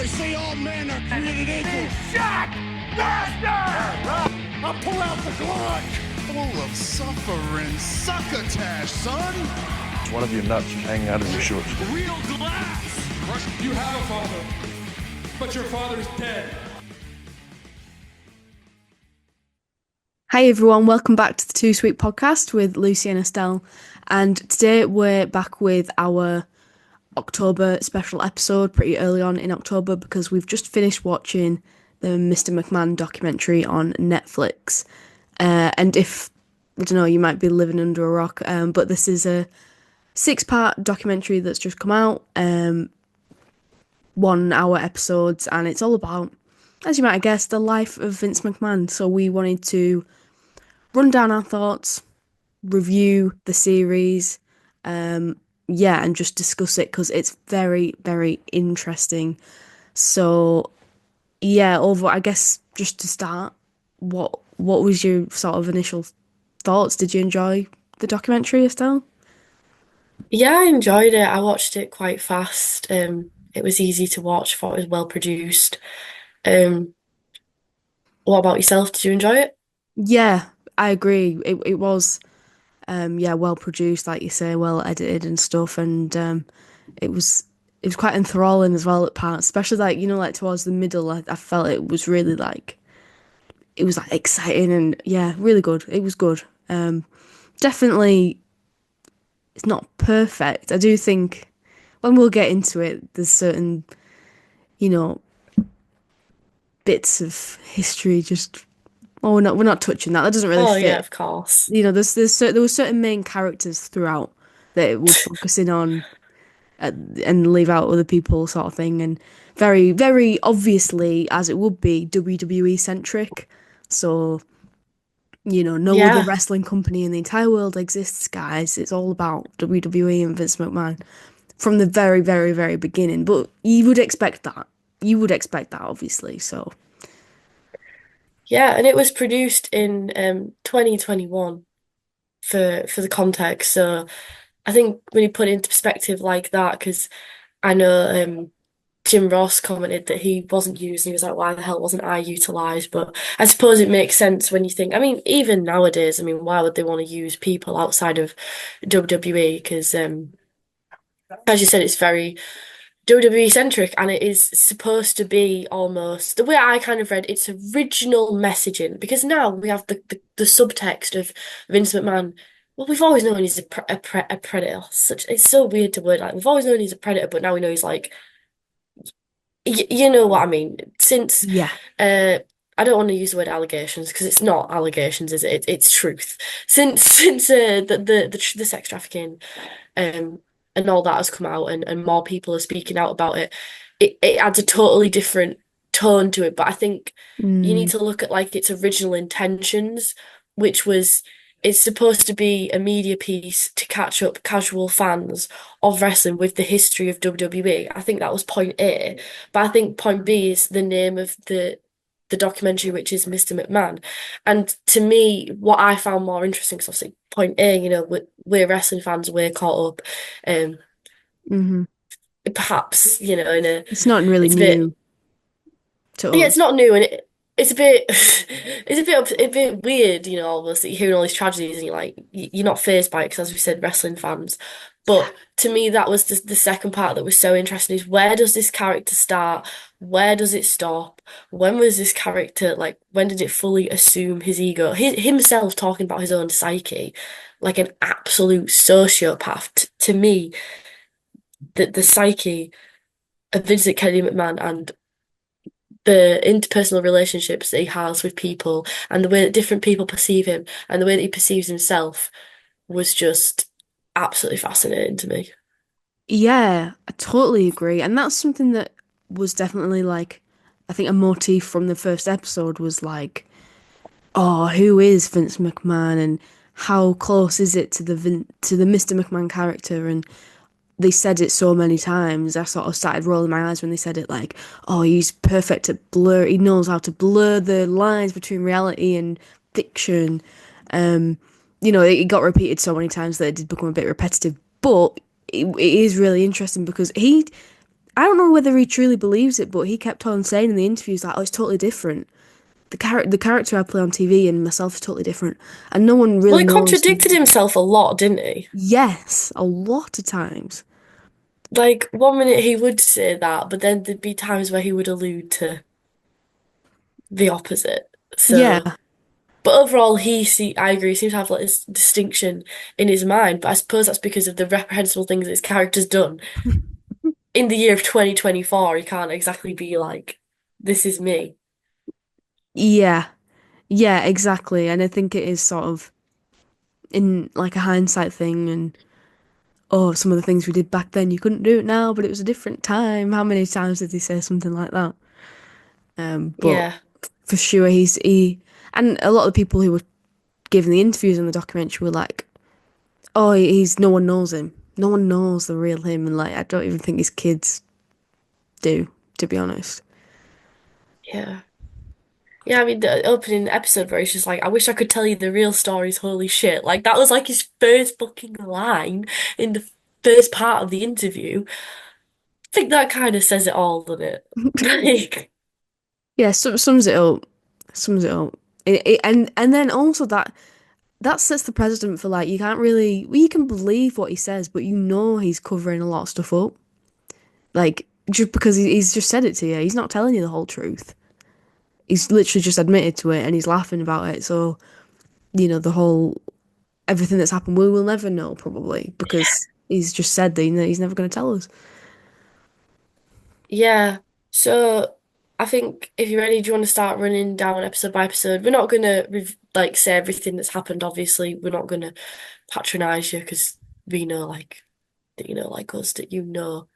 They say all men are created equal. Shot! Master! I pull out the Glock. Full of suffering succotash, son. One of your nuts is hanging out of your shorts. Real glass! You have a father, but your father's dead. Hi everyone, welcome back to the Too Sweet podcast with Lucy and Estelle. And today we're back with our October special episode pretty early on in October because we've just finished watching the Mr. McMahon documentary on Netflix. And if, I don't know, you might be living under a rock, but this is a 6-part documentary that's just come out, 1 hour episodes, and it's all about, as you might have guessed, the life of Vince McMahon. So we wanted to run down our thoughts, review the series, and just discuss it because it's very, very interesting. So, I guess just to start, what was your sort of initial thoughts? Did you enjoy the documentary, Estelle? Yeah, I enjoyed it. I watched it quite fast. It was easy to watch. Thought it was well produced. What about yourself? Did you enjoy it? Yeah, I agree. It was, well produced, like you say, well edited and stuff, and it was quite enthralling as well at parts, especially like towards the middle. I felt it was really it was exciting and really good. It was good. Definitely, it's not perfect. I do think when we'll get into it, there's certain, bits of history just. Well, we're not touching that. That doesn't really fit. Oh yeah, of course. There were certain main characters throughout that it would focus in on, and leave out other people, sort of thing, and very, very obviously, as it would be, WWE centric. So, no other wrestling company in the entire world exists, guys. It's all about WWE and Vince McMahon from the very, very, very beginning. But you would expect that. Obviously. So. Yeah, and it was produced in 2021 for the context. So I think when you put it into perspective like that, because I know Jim Ross commented that he wasn't used, and he was like, "Why the hell wasn't I utilised?" But I suppose it makes sense when you think. I mean, even nowadays, why would they want to use people outside of WWE? Because as you said, it's very WWE centric, and it is supposed to be almost the way I kind of read its original messaging, because now we have the subtext of Vince McMahon. Well, we've always known he's a predator. It's so weird to word, like we've always known he's a predator, but now we know he's like, you know what I mean? Since I don't want to use the word allegations because it's not allegations, is it? It's truth. Since the sex trafficking, and all that has come out, and more people are speaking out about it, it adds a totally different tone to it. But I think you need to look at like its original intentions, which was it's supposed to be a media piece to catch up casual fans of wrestling with the history of WWE. I think that was point A. But I think point B is the name of the documentary, which is Mr. McMahon. And to me, what I found more interesting, because obviously point A, we're wrestling fans, we're caught up. Perhaps, in a... It's not really new to us. Yeah, it's not new, and it's a bit a bit weird, all of us that you're hearing all these tragedies and you're like, you're not fazed by it because, as we said, wrestling fans. But to me, that was the second part that was so interesting, is where does this character start? Where does it stop? When was this character, like, when did it fully assume his ego? Himself talking about his own psyche, like an absolute sociopath. To me, the psyche of Vincent Kennedy McMahon and the interpersonal relationships that he has with people and the way that different people perceive him and the way that he perceives himself was just absolutely fascinating to me. Yeah, I totally agree. And that's something that was definitely I think a motif from the first episode was like, oh, who is Vince McMahon and how close is it to the Mr. McMahon character? And they said it so many times. I sort of started rolling my eyes when they said it, like, oh, he's perfect at blur. He knows how to blur the lines between reality and fiction. It got repeated so many times that it did become a bit repetitive. But it is really interesting because I don't know whether he truly believes it, but he kept on saying in the interviews like, "Oh, it's totally different. The character I play on TV and myself is totally different, and no one Well, really he knows contradicted who." himself a lot, didn't he? Yes, a lot of times. Like, one minute he would say that, but then there'd be times where he would allude to the opposite. Yeah, So, but overall, I agree, he seems to have like this distinction in his mind, but I suppose that's because of the reprehensible things his character's done. In the year of 2024, he can't exactly be like, this is me. yeah, yeah, exactly. And I think it is sort of in like a hindsight thing, and oh, some of the things we did back then, you couldn't do it now, but it was a different time. How many times did he say something like that? But Yeah, for sure, and a lot of the people who were giving the interviews in the documentary were like, "Oh, he's no one knows him. No one knows the real him," and like I don't even think his kids do, to be honest. yeah. Yeah, I mean, the opening episode where he's just like, I wish I could tell you the real stories, holy shit. Like, that was like his first fucking line in the first part of the interview. I think that kind of says it all, doesn't it? Like, Yeah, sums it up. Sums it up. And then also that sets the precedent for like you can't really well, you can believe what he says, but you know he's covering a lot of stuff up. Like just because he's just said it to you, he's not telling you the whole truth. He's literally just admitted to it and he's laughing about it. So the whole everything that's happened, we will never know probably because he's just said that he's never going to tell us. yeah. So, I think if you're ready, do you want to start running down episode by episode? We're not gonna like say everything that's happened, obviously. We're not gonna patronize you because we know, like, that you know, like us, that you know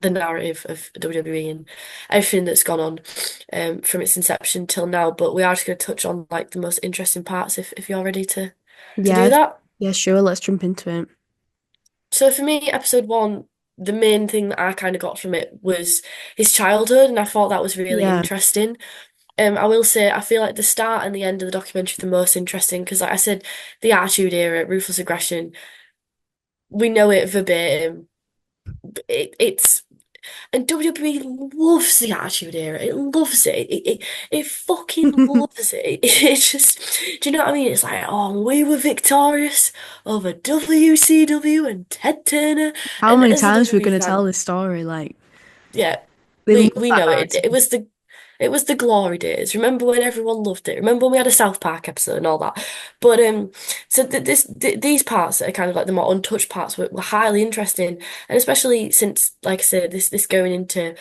the narrative of WWE and everything that's gone on from its inception till now. But we are just going to touch on like the most interesting parts if you're ready to Yeah, do that. yeah, sure. Let's jump into it. So for me, episode one, the main thing that I kind of got from it was his childhood, and I thought that was really Yeah. interesting. I will say I feel like the start and the end of the documentary are the most interesting because, like I said, the Attitude Era, ruthless aggression, we know it verbatim. It's And WWE loves the Attitude Era. It loves it. It fucking loves it. It's just, do you know what I mean? It's like, oh, we were victorious over WCW and Ted Turner. How And many as a times we're WWE going to tell fan, this story? Like, yeah, they love we that know it. narrative. It was the glory days. Remember when everyone loved it? Remember when we had a South Park episode and all that? But so these parts that are kind of like the more untouched parts were highly interesting, and especially since, like I said, this going into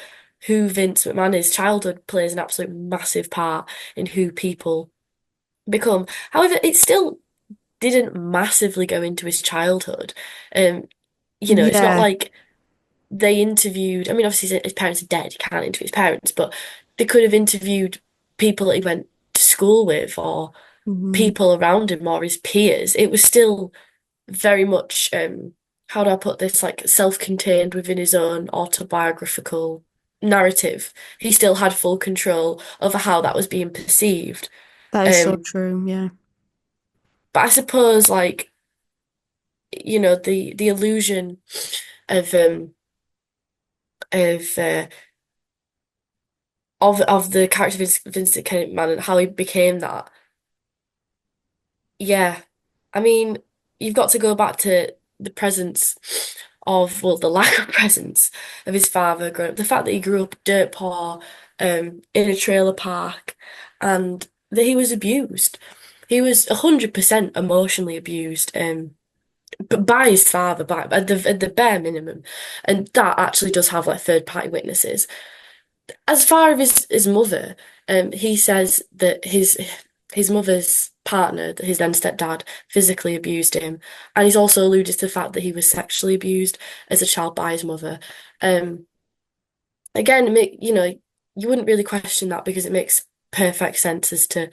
who Vince McMahon is, childhood plays an absolute massive part in who people become. However, it still didn't massively go into his childhood. Um, it's not Yeah. like they interviewed, I mean, obviously his parents are dead, he can't interview his parents, but they could have interviewed people that he went to school with or Hmm. people around him or his peers. It was still very much, how do I put this, like self-contained within his own autobiographical narrative. He still had full control over how that was being perceived. That is so Um, true. Yeah. but I suppose, like, the illusion of of uh, of the character Vince McMahon and how he became that. Yeah, I mean, you've got to go back to the presence of, well, the lack of presence of his father growing up. The fact that he grew up dirt poor, in a trailer park, and that he was abused. He was 100% emotionally abused, but by his father, by at the bare minimum, and that actually does have like third party witnesses. As far as his mother, he says that his mother's partner, his then stepdad, physically abused him, and he's also alluded to the fact that he was sexually abused as a child by his mother. Um, again, you wouldn't really question that because it makes perfect sense as to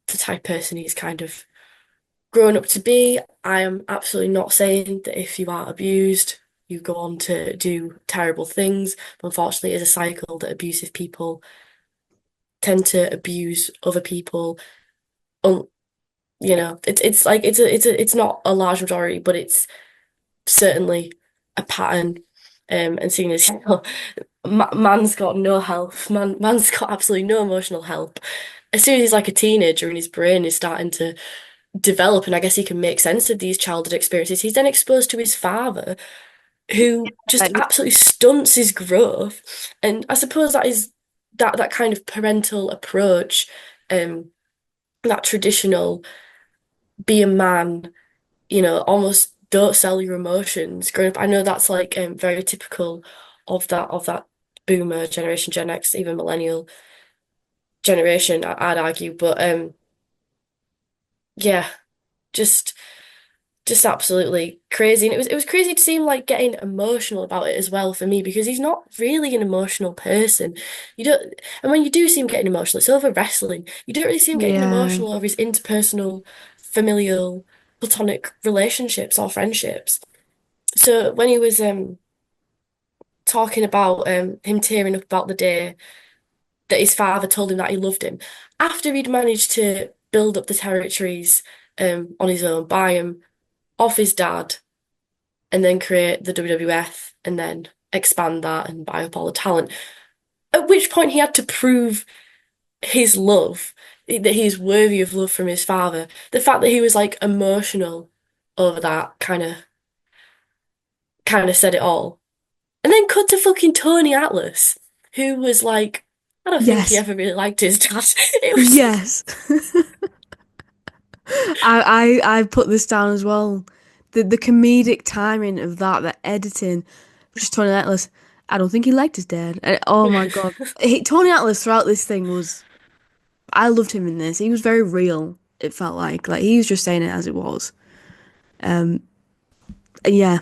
the type of person he's kind of grown up to be. I am absolutely not saying that if you are abused, you go on to do terrible things. But unfortunately, it's a cycle that abusive people tend to abuse other people. Um, it's like it's not a large majority, but it's certainly a pattern. and seeing as man's got no help, man's got absolutely no emotional help. As soon as he's like a teenager and his brain is starting to develop, and I guess he can make sense of these childhood experiences, he's then exposed to his father, who just Like, absolutely stunts his growth. And I suppose that is that kind of parental approach, um, that traditional be a man, almost don't sell your emotions growing up. I know that's like very typical of that boomer generation, Gen X, even millennial generation, I'd argue. But yeah, just just absolutely crazy. And it was crazy to see him like getting emotional about it as well for me because he's not really an emotional person. You don't, and when you do see him getting emotional, it's over wrestling. You don't really see him getting yeah, emotional over his interpersonal, familial, platonic relationships or friendships. So when he was talking about him tearing up about the day that his father told him that he loved him, after he'd managed to build up the territories on his own, buy him off his dad and then create the WWF and then expand that and buy up all the talent. At which point he had to prove his love, that he's worthy of love from his father. The fact that he was like emotional over that kind of said it all. And then cut to fucking Tony Atlas, who was like, I don't think he yes, ever really liked his dad. It was yes. I put this down as well. The comedic timing of that, the editing, just Tony Atlas. I don't think he liked his dad. And, oh my God, Tony Atlas throughout this thing was. I loved him in this. He was very real. It felt like he was just saying it as it was. And yeah,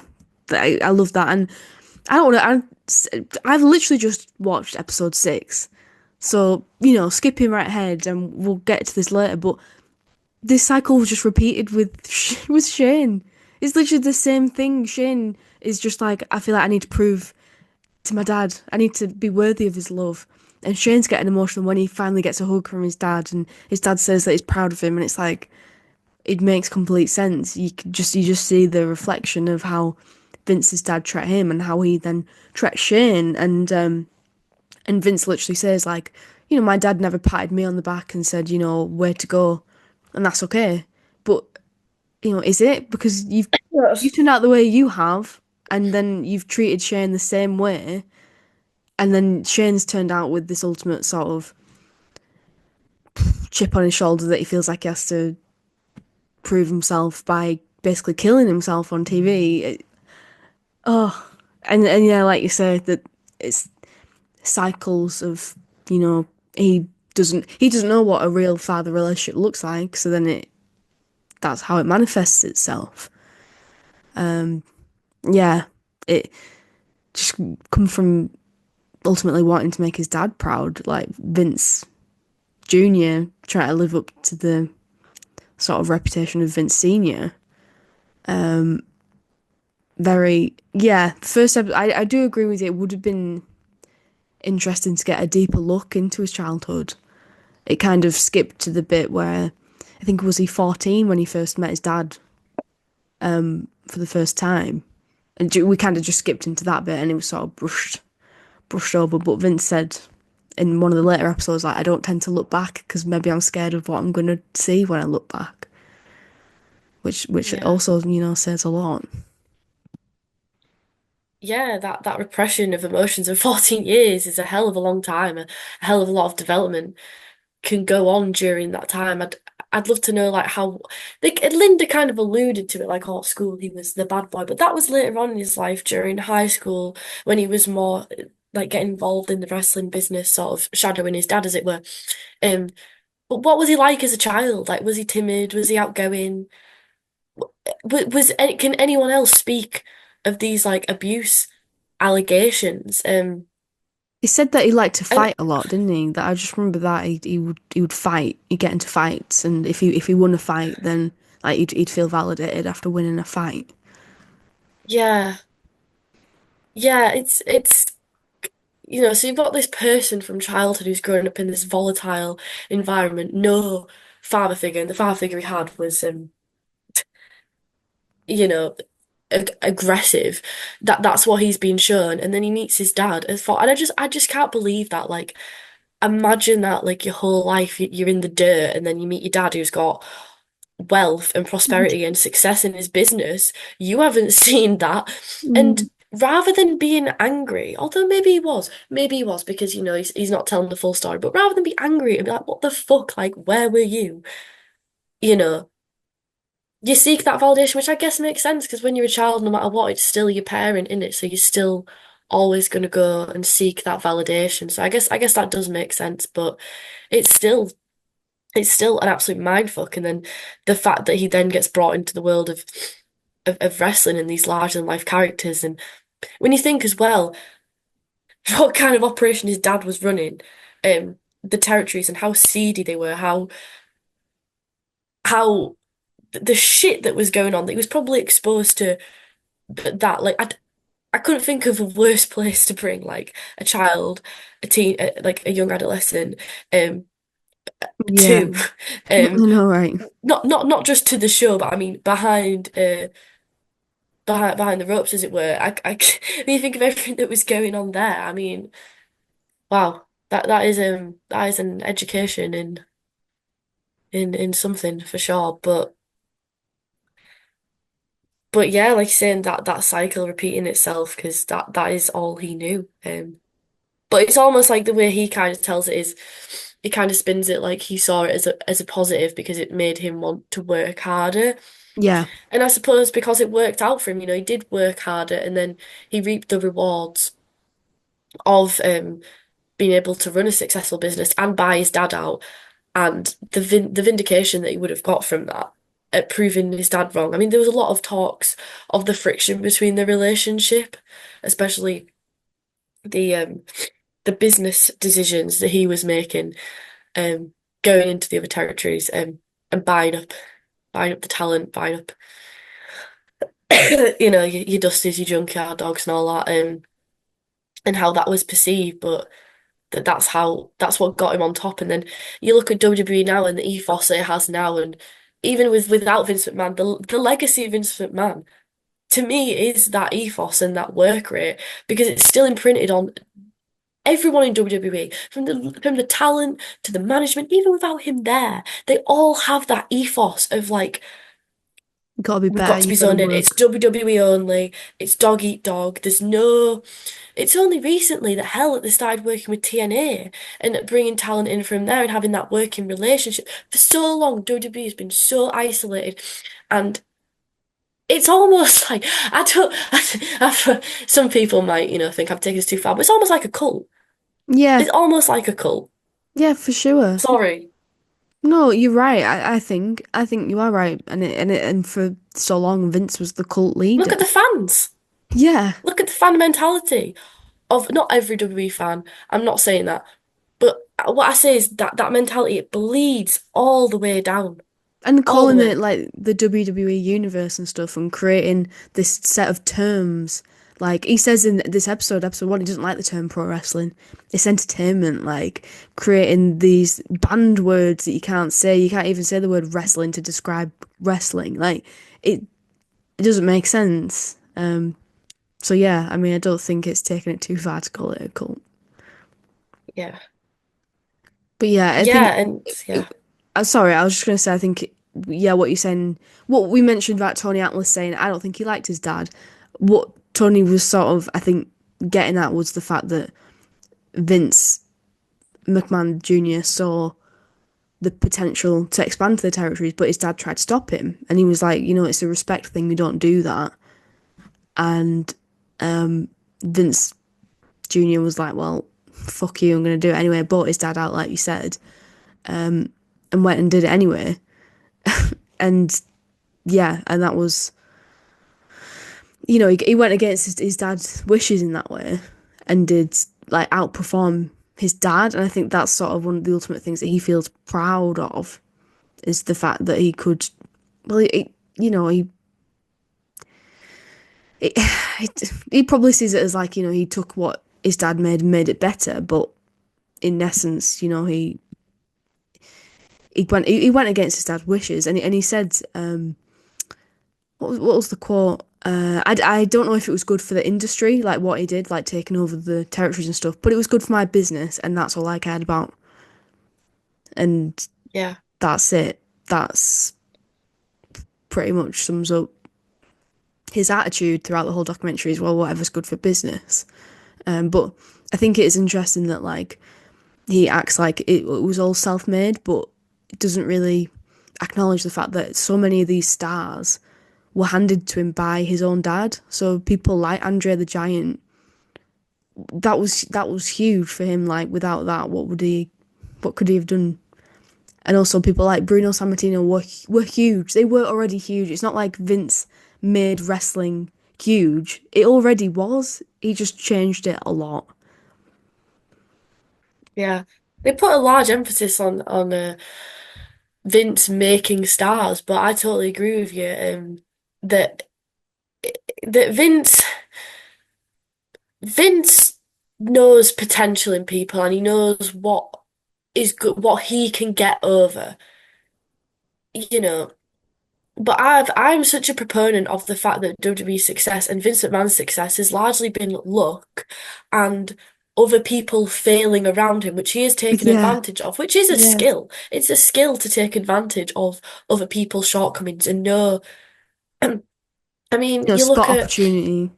I love that. And I don't know. I've literally just watched episode 6, so skipping right ahead, and we'll get to this later. But this cycle was just repeated with with Shane. It's literally the same thing. Shane is just like, I feel like I need to prove to my dad. I need to be worthy of his love. And Shane's getting emotional when he finally gets a hug from his dad, and his dad says that he's proud of him, and it's like it makes complete sense. You just see the reflection of how Vince's dad treated him and how he then treated Shane, and Vince literally says like, my dad never patted me on the back and said, where to go, and that's okay. But is it because you've Yes. turned out the way you have, and then you've treated Shane the same way, and then Shane's turned out with this ultimate sort of chip on his shoulder that he feels like he has to prove himself by basically killing himself on TV. Oh, and yeah, like you say, that it's cycles of, you know, he doesn't know what a real father relationship looks like, so then that's how it manifests itself. Yeah, it just come from ultimately wanting to make his dad proud, like Vince Jr. trying to live up to the sort of reputation of Vince Sr. Very, yeah, first episode, I do agree with you. It would have been interesting to get a deeper look into his childhood. It kind of skipped to the bit where I think was he 14 when he first met his dad for the first time, and we kind of just skipped into that bit, and it was sort of brushed over. But Vince said in one of the later episodes, like, I don't tend to look back because maybe I'm scared of what I'm going to see when I look back, which Yeah. also says a lot. Yeah, that repression of emotions in 14 years is a hell of a long time. A hell of a lot of development can go on during that time. I'd love to know like how Linda kind of alluded to it, like, oh, at school he was the bad boy, but that was later on in his life during high school when he was more like getting involved in the wrestling business, sort of shadowing his dad, as it were. Um, but what was he like as a child? Like, was he timid? Was he outgoing? Can anyone else speak of these like abuse allegations? He said that he liked to And fight a lot, didn't he? That I just remember that he would fight. He'd get into fights, and if he won a fight, then like he'd feel validated after winning a fight. yeah, yeah, it's so you've got this person from childhood who's grown up in this volatile environment, no father figure, and the father figure he had was you know, aggressive. That's what he's been shown, and then he meets his dad as for, and I just can't believe that. Like, imagine that, like your whole life you're in the dirt, and then you meet your dad who's got wealth and prosperity and success in his business. You haven't seen that, and Mm, rather than being angry, although maybe he was because he's not telling the full story, but rather than be angry and be like, "What the fuck? Like, where were you?" You know. You seek that validation, which I guess makes sense because when you're a child, no matter what, it's still your parent, in it? So you're still always going to go and seek that validation. So I guess that does make sense, but it's still it's still an absolute mindfuck. And then the fact that he then gets brought into the world of wrestling and these larger than life characters, and when you think as well what kind of operation his dad was running, the territories and how seedy they were, how the shit that was going on, that he was probably exposed to. But that, like, I couldn't think of a worse place to bring like a child, a teen, like a young adolescent, um, yeah, to, I um, know, right? not just to the show, but I mean behind the ropes, as it were. When you think of everything that was going on there, I mean, wow, that is an education in something for sure. But yeah, like you're saying, that cycle repeating itself because that is all he knew. But it's almost like the way he kind of tells it is he kind of spins it like he saw it as a positive because it made him want to work harder. Yeah, And I suppose because it worked out for him, he did work harder and then he reaped the rewards of being able to run a successful business and buy his dad out, and the vindication that he would have got from that at proving his dad wrong. I mean, there was a lot of talks of the friction between the relationship, especially the um the business decisions that he was making, um, going into the other territories, and buying up the talent, buying up, your Dusties, your Junkyard Dogs, and all that, and how that was perceived, but that's what got him on top. And then you look at WWE now and the ethos it has now, and even without Vince McMahon, the legacy of Vince McMahon to me is that ethos and that work rate because it's still imprinted on everyone in WWE, from the talent to the management, even without him there, they all have that ethos of like, you gotta be we've better. got to You be gotta zoned in. It's work. WWE only. It's dog eat dog. It's only recently that hell that they started working with TNA and bringing talent in from there and having that working relationship. For so long, WWE has been so isolated, and it's almost like I don't. Some people might, think I'm taking this too far, but it's almost like a cult. Yeah, It's almost like a cult. yeah, for sure. Sorry. No, you're right. I think you are right. And for so long, Vince was the cult Look leader. at the fans. Yeah, Look at the fan mentality of not every WWE fan. I'm not saying that. But what I say is that mentality, it bleeds all the way down. and All the calling it way. like the WWE universe and stuff, and creating this set of terms. Like he says in this episode one, he doesn't like the term pro wrestling. It's entertainment, like creating these banned words that you can't say. You can't even say the word wrestling to describe wrestling. Like it doesn't make sense. So yeah, I mean, I don't think it's taking it too far to call it a cult. Yeah. But yeah, I think. Yeah, and yeah. Sorry, I was just gonna say. I think yeah, what you're saying, what we mentioned about Tony Atlas saying, I don't think he liked his dad. What Tony was sort of, I think, getting at was the fact that Vince McMahon Jr. saw the potential to expand to the territories, but his dad tried to stop him, and he was like, it's a respect thing. We don't do that. And Vince Jr. was like, well, fuck you, I'm going to do it anyway. Bought his dad out, like you said, and went and did it anyway. And yeah, and that was, he went against his dad's wishes in that way and did like outperform his dad. And I think that's sort of one of the ultimate things that he feels proud of is the fact that he could, well, it, he probably sees it as like, he took what his dad made and made it better, but in essence, he went against his dad's wishes, and he said, what was the quote? I don't know if it was good for the industry, like what he did, like taking over the territories and stuff, but it was good for my business, and that's all I cared about. And Yeah. that's it. That's pretty much sums up his attitude throughout the whole documentary as well, whatever's good for business. But I think it is interesting that like he acts like it was all self-made, but it doesn't really acknowledge the fact that so many of these stars were handed to him by his own dad. So people like Andre the Giant, that was huge for him. Like without that, what could he have done? And also people like Bruno Sammartino were huge. They were already huge. It's not like Vince made wrestling huge. It already was. He just changed it a lot. Yeah. They put a large emphasis on Vince making stars, but I totally agree with you that that Vince knows potential in people and he knows what is good, what he can get over, you know. But I'm such a proponent of the fact that WWE's success and Vince McMahon's success has largely been luck and other people failing around him, which he has taken Yeah, advantage of, which is a yeah. skill. It's a skill to take advantage of other people's shortcomings and know. I mean, you look Spot at opportunity.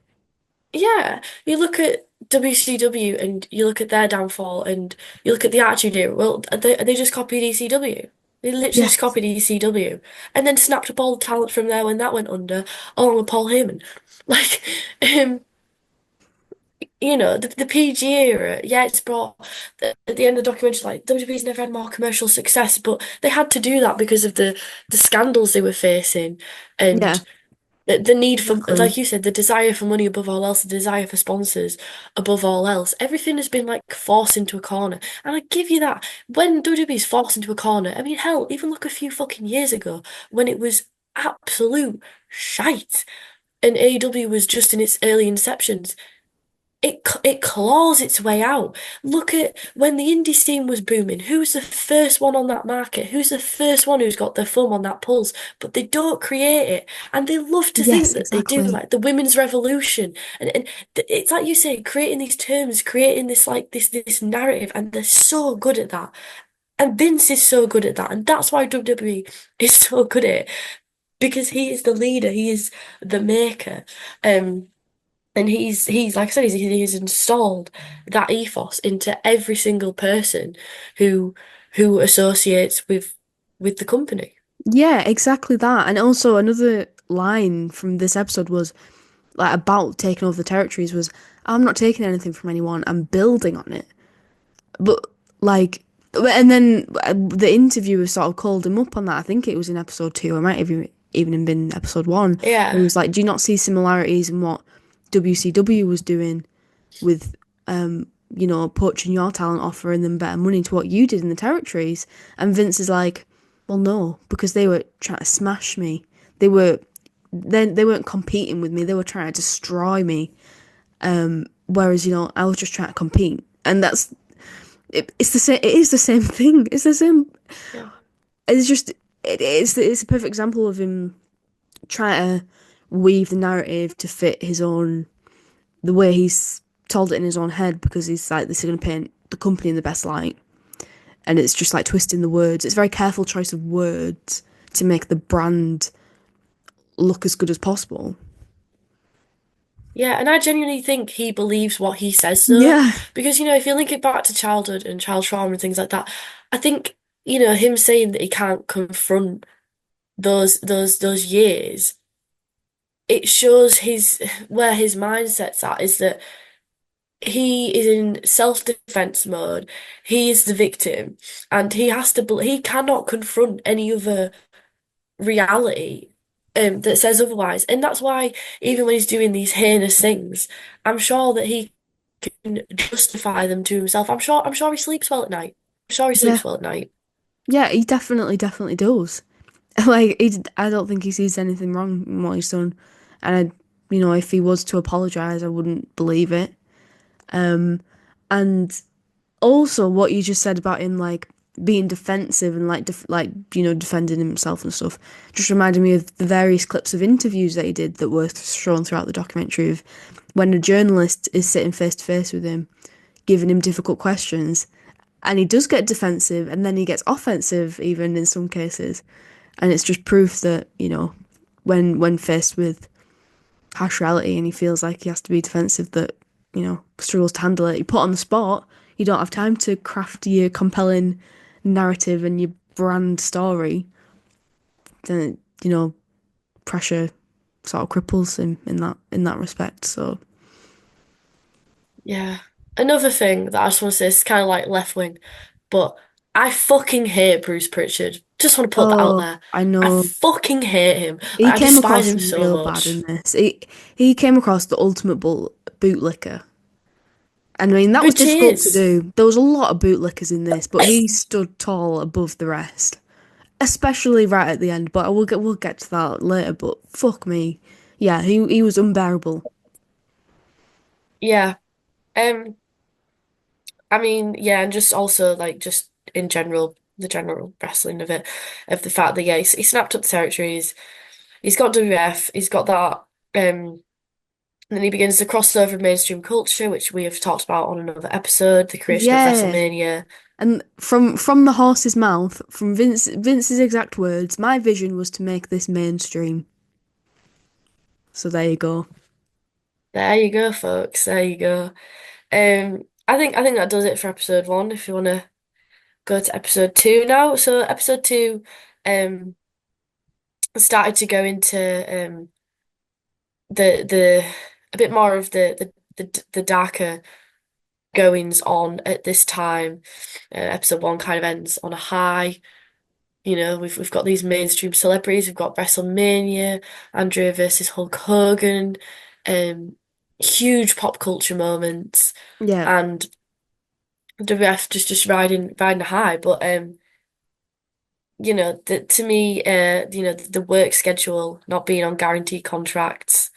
yeah, you look at WCW and you look at their downfall and you look at the Attitude Era. Well, they just copied ECW. They literally Yeah, just copied ECW and then snapped up all the talent from there when that went under, along with Paul Heyman. Like, um, the PG era, yeah, it's brought at the end of the documentary, like WWE's never had more commercial success, but they had to do that because of the scandals they were facing yeah, and the need for, exactly. like you said, the desire for money above all else, the desire for sponsors above all else. Everything has been like forced into a corner. And I give you that. When WWE's forced into a corner, I mean, hell, even look a few fucking years ago when it was absolute shite and AEW was just in its early inceptions. It claws its way out. Look at when the indie scene was booming. Who's the first one on that market? Who's the first one who's got their thumb on that pulse? But they don't create it, and they love to think Yes, that they do. exactly. Like the women's revolution, and it's like you say, creating these terms, creating this like this narrative, and they're so good at that. And Vince is so good at that, and that's why WWE is so good at it because he is the leader, he is the maker. Um. And he's like I said, he's installed that ethos into every single person who who associates with the company. Yeah, exactly that. And also another line from this episode was like about taking over the territories was I'm not taking anything from anyone, I'm building on it. But like and then the interviewer sort of called him up on that. I think it was in episode 2, or might have even been episode 1. He Yeah, was like, "Do you not see similarities in what WCW was doing with poaching your talent, offering them better money to what you did in the territories?" And Vince is like, "Well, no, because they were trying to smash me. They were they weren't competing with me. They were trying to destroy me. Whereas I was just trying to compete." And it's the same. It is the same thing. It's the same. yeah, It's just it's a perfect example of him trying to weave the narrative to fit his own the way he's told it in his own head, because he's like, this is going to paint the company in the best light, and it's just like twisting the words. It's a very careful choice of words to make the brand look as good as possible. yeah. And I genuinely think he believes what he says though, Yeah, because if you link it back to childhood and child trauma and things like that, I think him saying that he can't confront those years, it shows his where his mindset's at is that he is in self-defense mode. He is the victim, and he cannot confront any other reality that says otherwise. And that's why even when he's doing these heinous things, I'm sure that he can justify them to himself. I'm sure he sleeps well at night. I'm sure he yeah, sleeps well at night. yeah. He definitely does. I don't think he sees anything wrong in what he's done, and if he was to apologize, I wouldn't believe it. And also, what you just said about him, like being defensive and like defending himself and stuff just reminded me of the various clips of interviews that he did that were shown throughout the documentary of when a journalist is sitting face to face with him, giving him difficult questions, and he does get defensive and then he gets offensive even in some cases, and it's just proof that when faced with harsh reality and he feels like he has to be defensive, that struggles to handle it. You put on the spot, you don't have time to craft your compelling narrative and your brand story, then pressure sort of cripples him in that respect. So Yeah. Another thing that I just want to say is kind of like left wing, but I fucking hate Bruce Pritchard. Just want to put that out oh, there. I I know fucking hate him. he Like, I came despise across him so real bad much. in this. He came across the ultimate bootlicker. And I mean, that was Which he difficult to is. do. There was a lot of bootlickers in this, but he stood tall above the rest, especially right at the end. But we'll get to that later. But fuck me, yeah, he was unbearable. Yeah. Um, I mean, yeah, and just also like just in general, the general wrestling of it, of the fact that yeah, he snapped up the territories. He's got WF, he's got that, and then he begins the crossover of mainstream culture, which we have talked about on another episode, the creation of Yeah, WrestleMania. and from the horse's mouth, from Vince's exact words, my vision was to make this mainstream. So there you go. There you go, folks. There you go. I think that does it for episode one. If you want to go to episode two now, so episode two, um, started to go into the a bit more of the darker goings on at this time. Episode one kind of ends on a high. We've got these mainstream celebrities. We've got WrestleMania, Andrea versus Hulk Hogan, um, huge pop culture moments, Yeah, and WF just riding a high. But to me, the work schedule not being on guaranteed contracts,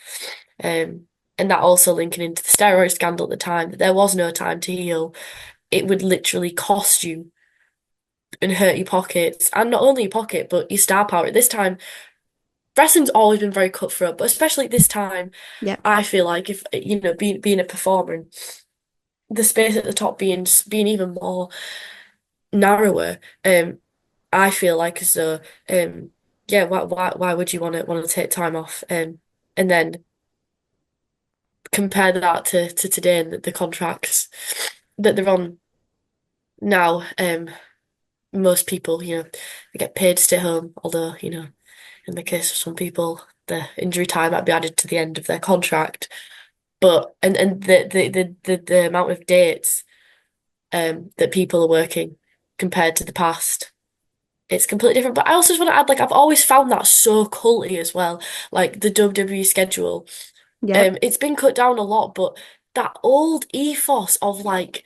um, and that also linking into the steroid scandal at the time, that there was no time to heal. It would literally cost you and hurt your pockets, and not only your pocket, but your star power. At this time, wrestling's always been very cutthroat, but especially at this time, yeah, I feel like if being a performer, and the space at the top being even more narrower, I feel like as though yeah, why would you want to take time off, and then compare that to today and the contracts that they're on now. Most people, they get paid to stay home, although, in the case of some people, the injury time might be added to the end of their contract. But and the amount of dates that people are working compared to the past, it's completely different. But I also just want to add, like, I've always found that so culty as well. Like the WWE schedule. yeah. It's been cut down a lot, but that old ethos of like,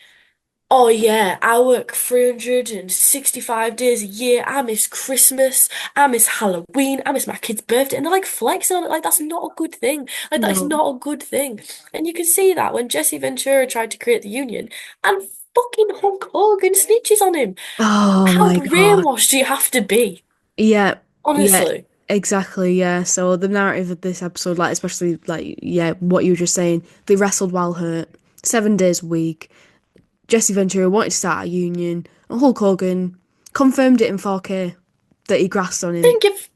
oh yeah, I work 365 days a year. I miss Christmas. I miss Halloween. I miss my kid's birthday. And they're like flexing on it like that's not a good thing. Like that is No. not a good thing. And you can see that when Jesse Ventura tried to create the union and fucking Hulk Hogan snitches on him. Oh How my God. brainwashed do you have to be? Yeah, yeah, Honestly. exactly. Yeah. So the narrative of this episode, like especially like yeah, what you were just saying, they wrestled while hurt, 7 days a week. Jesse Ventura wanted to start a union, and Hulk Hogan confirmed it in 4K that he grasped on him. Think if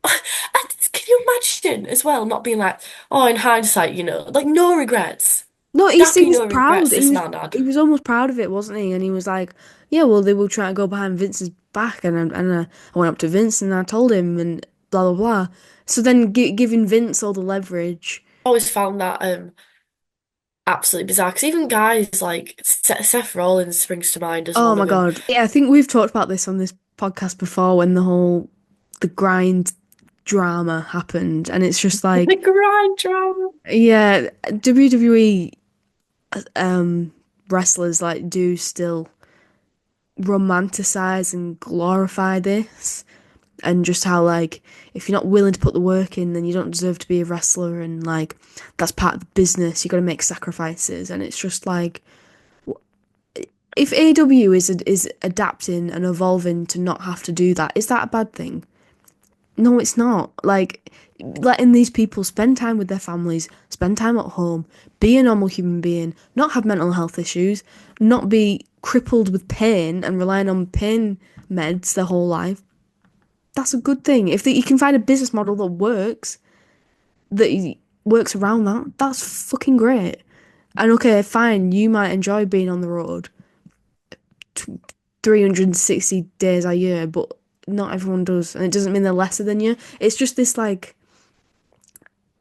can you imagine as well not being like, oh, in hindsight, like no regrets. No, he Dappy was no proud. regrets He this was man had. he was almost proud of it, wasn't he? And he was like, "Yeah, well, they will try to go behind Vince's back," I went up to Vince and I told him and blah blah blah. So then giving Vince all the leverage. Always found that absolutely bizarre. Because even guys like Seth Rollins springs to mind as Oh one my of them. God. Yeah, I think we've talked about this on this podcast before when the grind drama happened, and it's just The like, grind drama. yeah, WWE wrestlers like do still romanticize and glorify this, and just how like if you're not willing to put the work in, then you don't deserve to be a wrestler, and like that's part of the business. You got to make sacrifices, and it's just like if AW is adapting and evolving to not have to do that, is that a bad thing? No, it's not. Like, letting these people spend time with their families, spend time at home, be a normal human being, not have mental health issues, not be crippled with pain and relying on pain meds their whole life. That's a good thing. If you can find a business model that works around that, that's fucking great. And okay, fine, you might enjoy being on the road 360 days a year, but not everyone does. And it doesn't mean they're lesser than you. It's just this, like,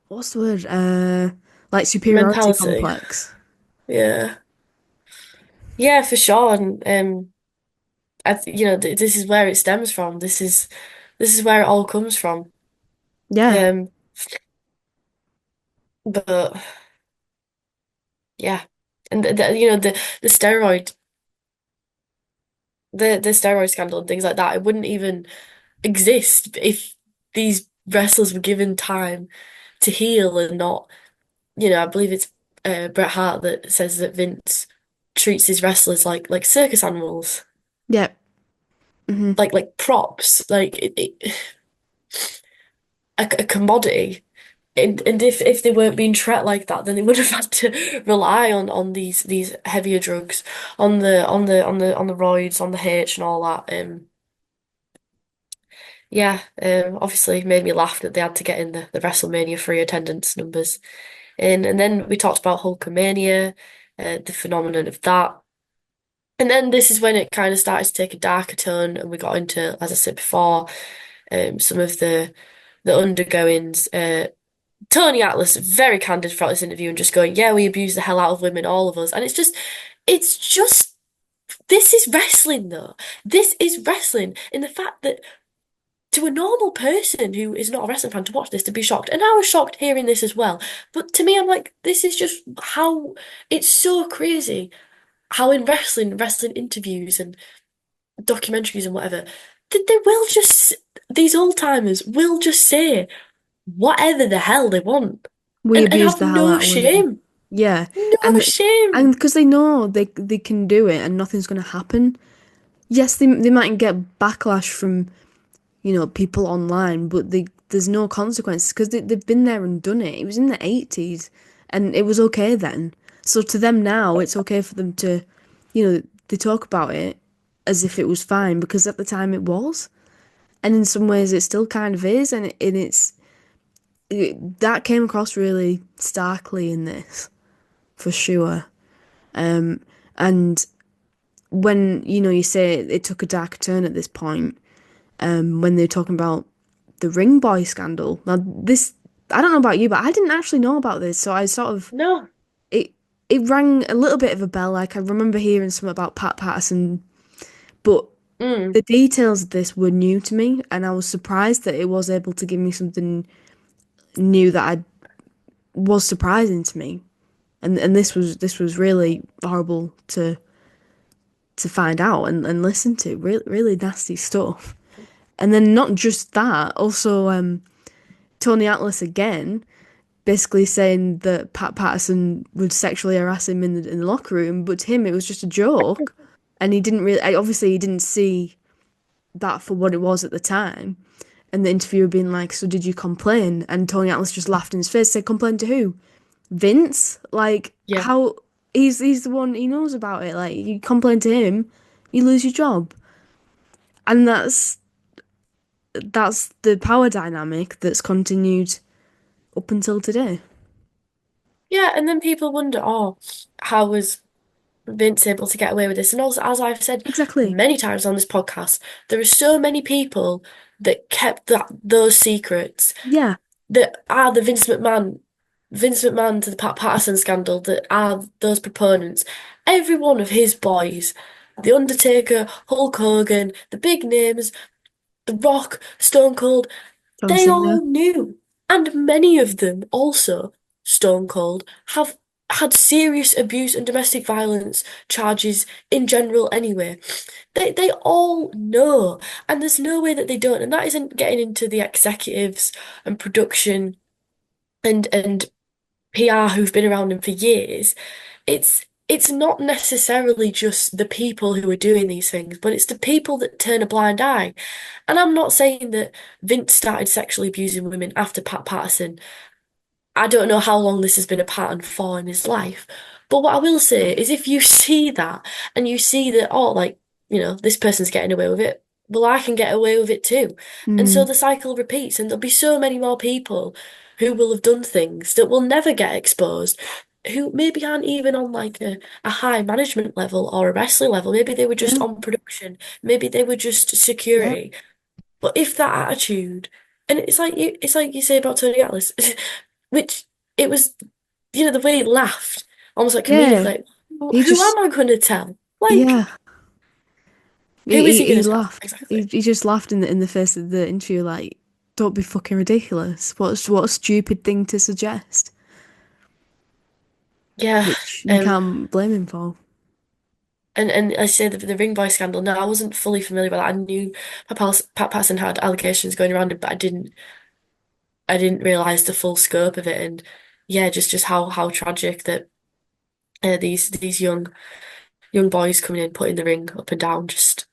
what's the word? Like superiority Mentality. complex. Yeah. Yeah, for sure. And th this is where it stems from. This is where it all comes from. Yeah, Um, but yeah, and the steroid the steroid scandal and things like that. It wouldn't even exist if these wrestlers were given time to heal and not. I believe it's Bret Hart that says that Vince treats his wrestlers like circus animals, yeah. Hmm. like props, like a commodity. And if they weren't being treated like that, then they would have had to rely on these heavier drugs, on the roids, on the H and all that. Yeah, obviously made me laugh that they had to get in the WrestleMania free attendance numbers. And then we talked about Hulkamania, the phenomenon of that. And then this is when it kind of started to take a darker tone, and we got into, as I said before, some of the undergoings. Tony Atlas very candid throughout this interview and just going, "Yeah, we abuse the hell out of women, all of us." And it's just this is wrestling though. This is wrestling in the fact that to a normal person who is not a wrestling fan to watch this to be shocked, and I was shocked hearing this as well. But to me, I'm like, this is just how it's so crazy how in wrestling interviews and documentaries and whatever, that they will just these old timers will just say whatever the hell they want We and abuse have the hell no out of women. shame. Yeah, No and shame. because they know they can do it and nothing's gonna happen. Yes, they might get backlash from people online, but there's no consequences because they've been there and done it. It was in the 80s, and it was okay then. So to them now, it's okay for them to, they talk about it as if it was fine because at the time it was, and in some ways it still kind of is, that came across really starkly in this for sure. And when you say it took a dark turn at this point, when they're talking about the Ring Boy scandal. Now, this, I don't know about you, but I didn't actually know about this, so I sort of, No. it, it rang a little bit of a bell. Like, I remember hearing something about Pat Patterson, but Mm. the details of this were new to me, and I was surprised that it was able to give me something new that I was surprising to me. And this was really horrible to find out and listen to. Really, really nasty stuff. And then not just that, also Tony Atlas again, basically saying that Pat Patterson would sexually harass him in the locker room, but to him it was just a joke, and he didn't really, obviously he didn't see that for what it was at the time. And the interviewer being like, "So did you complain?" And Tony Atlas just laughed in his face, said, "Complain to who? Vince? Like Yeah. how he's the one he knows about it. Like you complain to him, you lose your job." And that's the power dynamic that's continued up until today. Yeah, and then people wonder, oh, how was Vince able to get away with this? And also, as I've said Exactly. many times on this podcast, there are so many people that kept those secrets Yeah. that are the Vince McMahon to the Pat Patterson scandal, that are those proponents. Every one of his boys, The Undertaker, Hulk Hogan, the big names, The Rock, Stone Cold, John they Cena. all knew. And many of them also, Stone Cold, have had serious abuse and domestic violence charges in general anyway. They all know. And there's no way that they don't. And that isn't getting into the executives and production and PR who've been around him for years. It's it's not necessarily just the people who are doing these things, but it's the people that turn a blind eye. And I'm not saying that Vince started sexually abusing women after Pat Patterson. I don't know how long this has been a pattern for in his life. But what I will say is if you see that and you see that, oh, like, this person's getting away with it, well, I can get away with it too. And so Mm, the cycle repeats, and there'll be so many more people who will have done things that will never get exposed, who maybe aren't even on like a high management level or a wrestling level. Maybe they were just yeah, on production, maybe they were just yeah, security. But if that attitude, and it's like you say about Tony Atlas, which it was, the way he laughed, almost like comedic, yeah. like, "Well, He who just, am I going to tell? Like, yeah. who is he going He to tell? laughed. Exactly. He just laughed in the face of the interview, like, "Don't be fucking ridiculous. What a stupid thing to suggest," Yeah. which you Um. can't blame him for. And I say the Ring Boy scandal. No, I wasn't fully familiar with that. I knew Pat Patterson had allegations going around it, but I didn't realize the full scope of it. And yeah, just how tragic that these young boys coming in, putting the ring up and down, just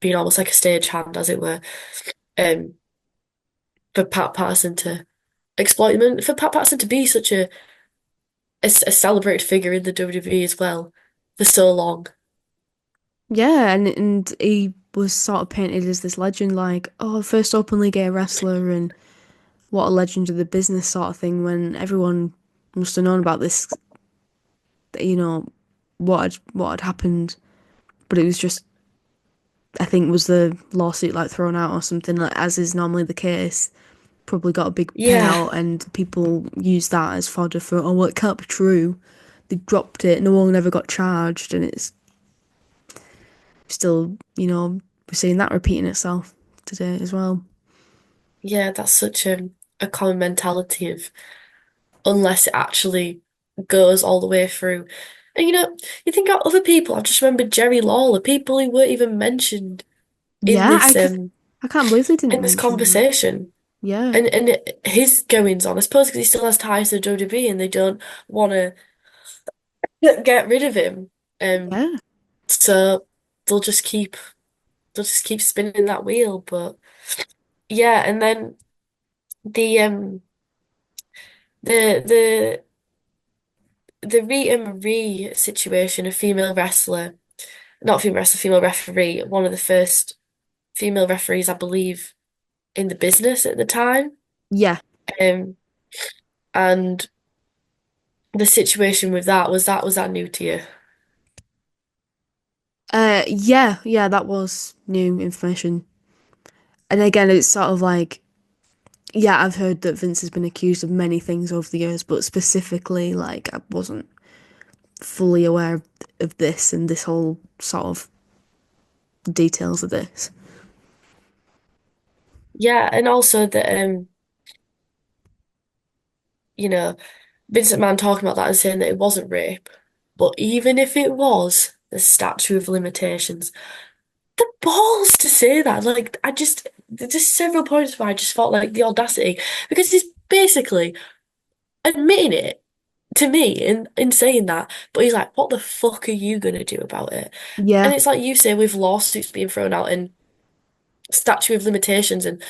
being almost like a stagehand, as it were, um, for Pat Patterson to exploit them, and for Pat Patterson to be such a celebrated figure in the WWE as well for so long. Yeah, and he was sort of painted as this legend, like, oh, first openly gay wrestler, and what a legend of the business sort of thing. When everyone must have known about this, what had happened, but it was just, I think, was the lawsuit like thrown out or something, like as is normally the case. Probably got a big Yeah, payout, and people use that as fodder for, oh, well, it can't be true. They dropped it. No one ever got charged, and it's still, we're seeing that repeating itself today as well. yeah, that's such a common mentality of unless it actually goes all the way through. And you think about other people. I've just remembered Jerry Lawler, people who weren't even mentioned in Yeah, this I can't believe they didn't in this mention that. conversation. Yeah, And his goings on, I suppose, because he still has ties to WWE and they don't want to get rid of him. Um, yeah, so they'll just keep they'll just keep spinning that wheel. But yeah, and then the um the the Rita Marie situation, a female wrestler, not female wrestler, female referee, one of the first female referees, I believe, in the business at the time. yeah. Um, and the situation with that was that new to you? Yeah, yeah. That was new information. And again, it's sort of like, yeah, I've heard that Vince has been accused of many things over the years, but specifically, like, I wasn't fully aware of this and this whole sort of details of this. Yeah, and also that you know, Vince McMahon talking about that and saying that it wasn't rape. But even if it was, the statute of limitations. The balls to say that. Like, there's just several points where I just felt like the audacity. Because he's basically admitting it to me in saying that. But he's like, what the fuck are you gonna do about it? And Yeah, it's like you say with lawsuits being thrown out and statute of limitations and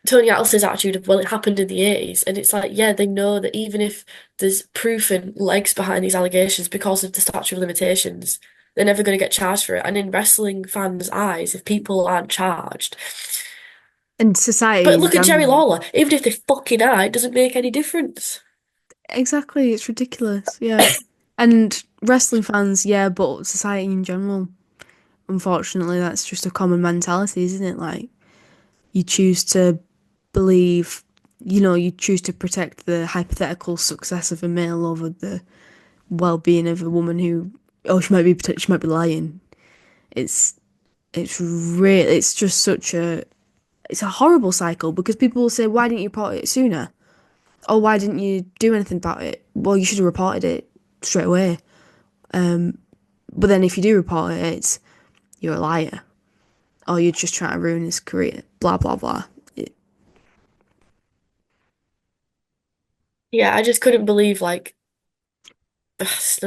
Tony Atlas's attitude of, well, it happened in the 80s. And it's like, yeah, they know that even if there's proof and legs behind these allegations because of the statute of limitations, they're never going to get charged for it. And in wrestling fans' eyes, if people aren't charged. and society But in look at Jerry general. Lawler. Even if they fucking are, it doesn't make any difference. Exactly, it's ridiculous. Yeah, and wrestling fans, yeah, but society in general. Unfortunately, that's just a common mentality, isn't it? Like, you choose to believe, you choose to protect the hypothetical success of a male over the well-being of a woman who, oh, she might be lying. It's it's just it's a horrible cycle because people will say, why didn't you report it sooner? Oh, why didn't you do anything about it? Well, you should have reported it straight away. But then if you do report it, it's you're a liar. Or you're just trying to ruin his career. Blah blah blah. Yeah, I just couldn't believe, like,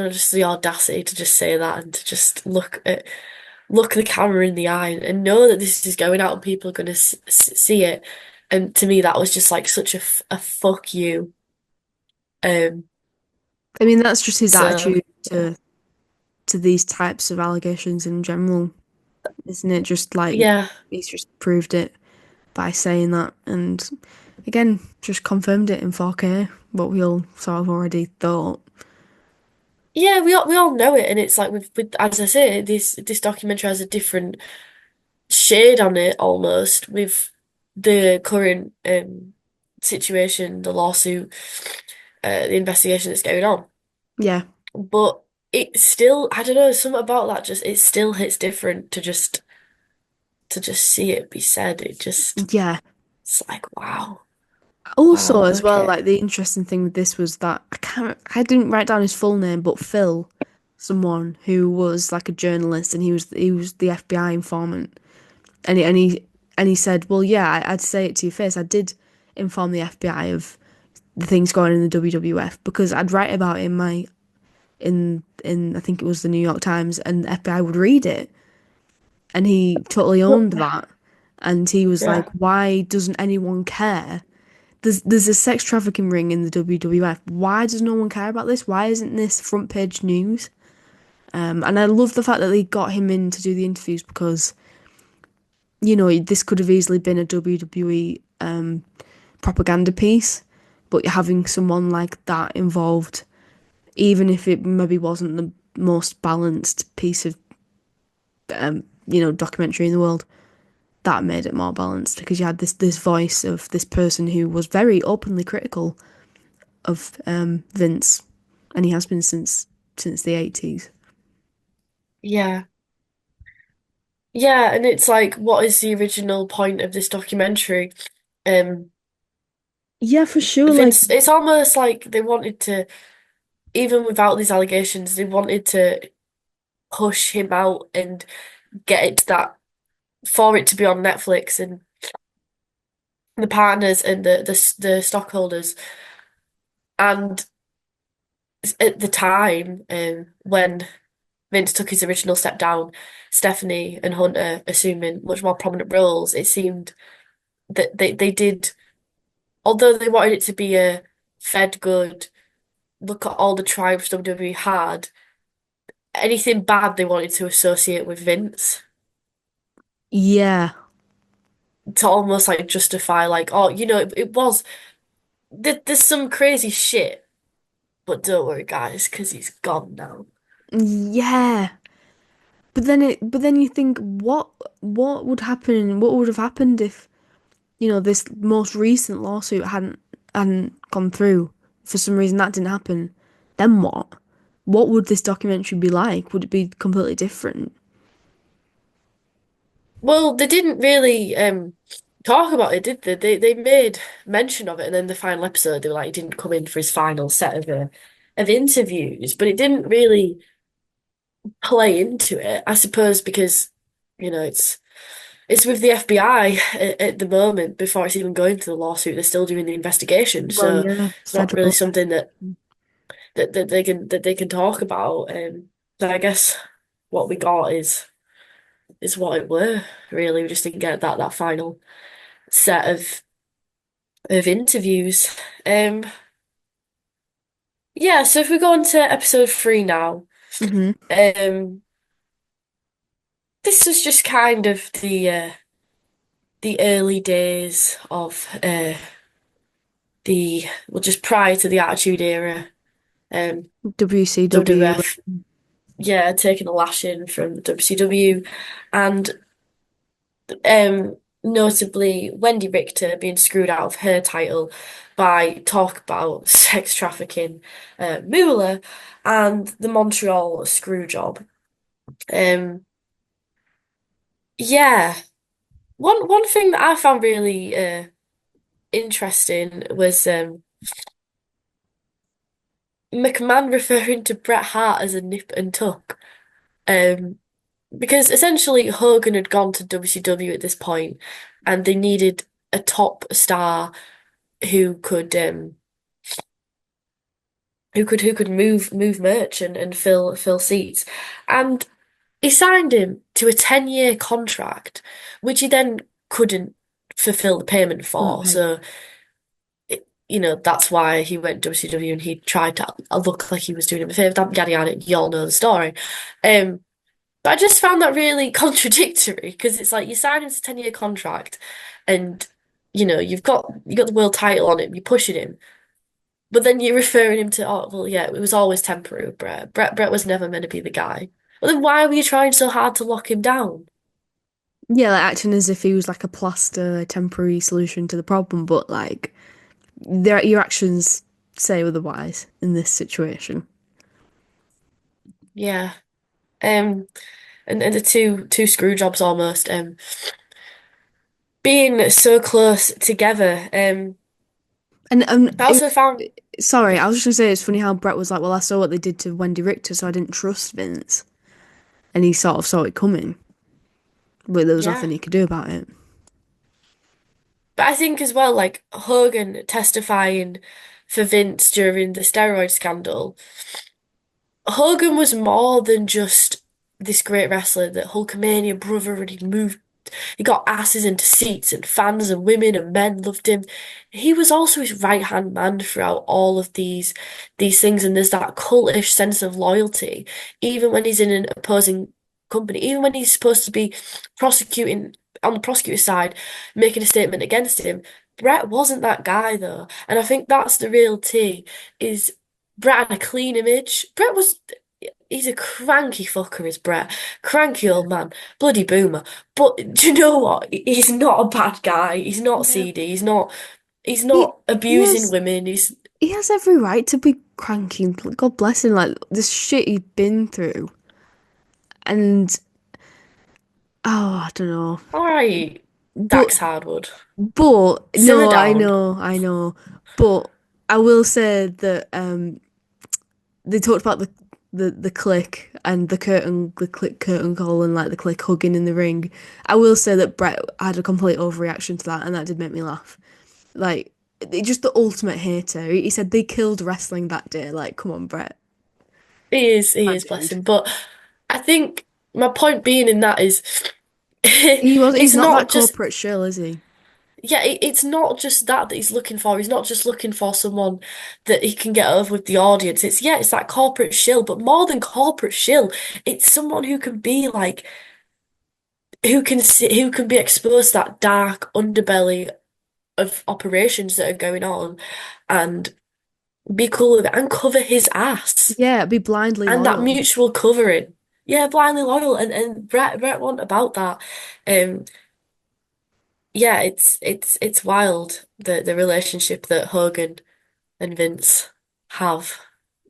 know, just the audacity to just say that and to just look the camera in the eye and know that this is going out and people are going to see it. And to me, that was just like such a fuck you. Um, I mean, that's just his so attitude to these types of allegations in general, isn't it? Just like yeah, he's just proved it by saying that, and again, just confirmed it in 4K, what we all sort of already thought. yeah, we all know it, and it's like with as I say, this documentary has a different shade on it almost with the current situation, the lawsuit, the investigation that's going on. Yeah, But it still, I don't know, something about that just it still hits different to just see it be said. It just yeah. it's like wow, Also, wow, as well, okay. like the interesting thing with this was that I didn't write down his full name, but Phil, someone who was like a journalist, and he was the FBI informant, and he said, well, yeah, I'd say it to your face, I did inform the FBI of the things going on in the WWF because I'd write about it in I think it was the New York Times, and the FBI would read it, and he totally owned that, and he was like, Yeah. why doesn't anyone care? There's a sex trafficking ring in the WWF. Why does no one care about this? Why isn't this front page news? And I love the fact that they got him in to do the interviews because, this could have easily been a WWE propaganda piece, but having someone like that involved, even if it maybe wasn't the most balanced piece of, documentary in the world, that made it more balanced because you had this voice of this person who was very openly critical of Vince, and he has been since the 80s. Yeah. Yeah, and it's like, what is the original point of this documentary? Um, Yeah, for sure. Like, Vince, it's almost like they wanted to, even without these allegations, they wanted to push him out and get it to that for it to be on Netflix and the partners and the stockholders. And at the time, when Vince took his original step down, Stephanie and Hunter assuming much more prominent roles, it seemed that they did, although they wanted it to be a Fed good, look at all the tribes WWE had, anything bad they wanted to associate with Vince yeah, to almost like justify, like, oh, it was, there's some crazy shit, but don't worry, guys, because he's gone now. yeah. But then you think, what would happen? What would have happened if this most recent lawsuit hadn't gone through? For some reason, that didn't happen. Then what? What would this documentary be like? Would it be completely different? Well, they didn't really talk about it, did they? They made mention of it, and then the final episode, they were like, he didn't come in for his final set of interviews, but it didn't really play into it, I suppose, because it's with the FBI at the moment before it's even going to the lawsuit. They're still doing the investigation, Well, so yeah, it's not really federal. something that they can talk about. So I guess what we got is what it were. Really, we just didn't get that final set of interviews. Um, yeah. So if we go on to episode 3 now, Hmm. um, this was just kind of the early days of just prior to the Attitude Era. Um, WCW. WWF, yeah, taking a lashing from WCW, and notably Wendy Richter being screwed out of her title by talk about sex trafficking, Moolah, and the Montreal screw job. Um, yeah, one thing that I found really interesting was McMahon referring to Bret Hart as a nip and tuck. Um, because essentially Hogan had gone to WCW at this point, and they needed a top star who could who could move merch and fill seats. And he signed him to a 10-year contract, which he then couldn't fulfill the payment Couldn't for. pay. So, that's why he went to WCW and he tried to look like he was doing him a favor. That yada yada, you all know the story. Um, but I just found that really contradictory because it's like you signed him to a 10-year contract and you've got the world title on him, you're pushing him, but then you're referring him to, oh well, yeah, it was always temporary with Brett. Brett was never meant to be the guy. Well then why were you trying so hard to lock him down? Yeah, like acting as if he was like a plaster, temporary solution to the problem, but like your actions say otherwise in this situation. Yeah. Um and the two screw jobs almost. Being so close together. And I also found sorry, yeah, I was just gonna say it's funny how Brett was like, "Well, I saw what they did to Wendy Richter, so I didn't trust Vince," and he sort of saw it coming, but there was yeah. nothing he could do about it. But I think as well, like Hogan testifying for Vince during the steroid scandal, Hogan was more than just this great wrestler that Hulkamania brother and he got asses into seats and fans and women and men loved him. He was also his right hand man throughout all of these things, and there's that cultish sense of loyalty, even when he's in an opposing company, even when he's supposed to be prosecuting on the prosecutor side, making a statement against him. Brett wasn't that guy though, and I think that's the real T. Is Brett had a clean image. He's a cranky fucker, is Brett. Cranky Yeah. old man. Bloody boomer. But do you know what? He's not a bad guy. He's not Yeah. seedy. He's He not he abusing has women. He's he has every right to be cranky. God bless him. Like this shit he's been through, and oh, I don't know. all right. But Dax Hardwood. no, Simmer down. I know. But I will say that they talked about the click and the click curtain call and like the click hugging in the ring. I will say that Brett had a complete overreaction to that, and that did make me laugh. Like, just the ultimate hater. He said they killed wrestling that day. Like, come on, Brett. He That is, bless dude. him. But I think my point being in that is He's it's not that not just corporate shill, is he? yeah, it's not just that he's looking for. He's not just looking for someone that he can get over with the audience. It's that corporate shill, but more than corporate shill, it's someone who can be like, who can be exposed to that dark underbelly of operations that are going on and be cool with it and cover his ass. Yeah, be blindly And that loyal. mutual covering. Yeah, blindly loyal and Brett wasn't about that. Um, yeah, it's wild the relationship that Hogan and Vince have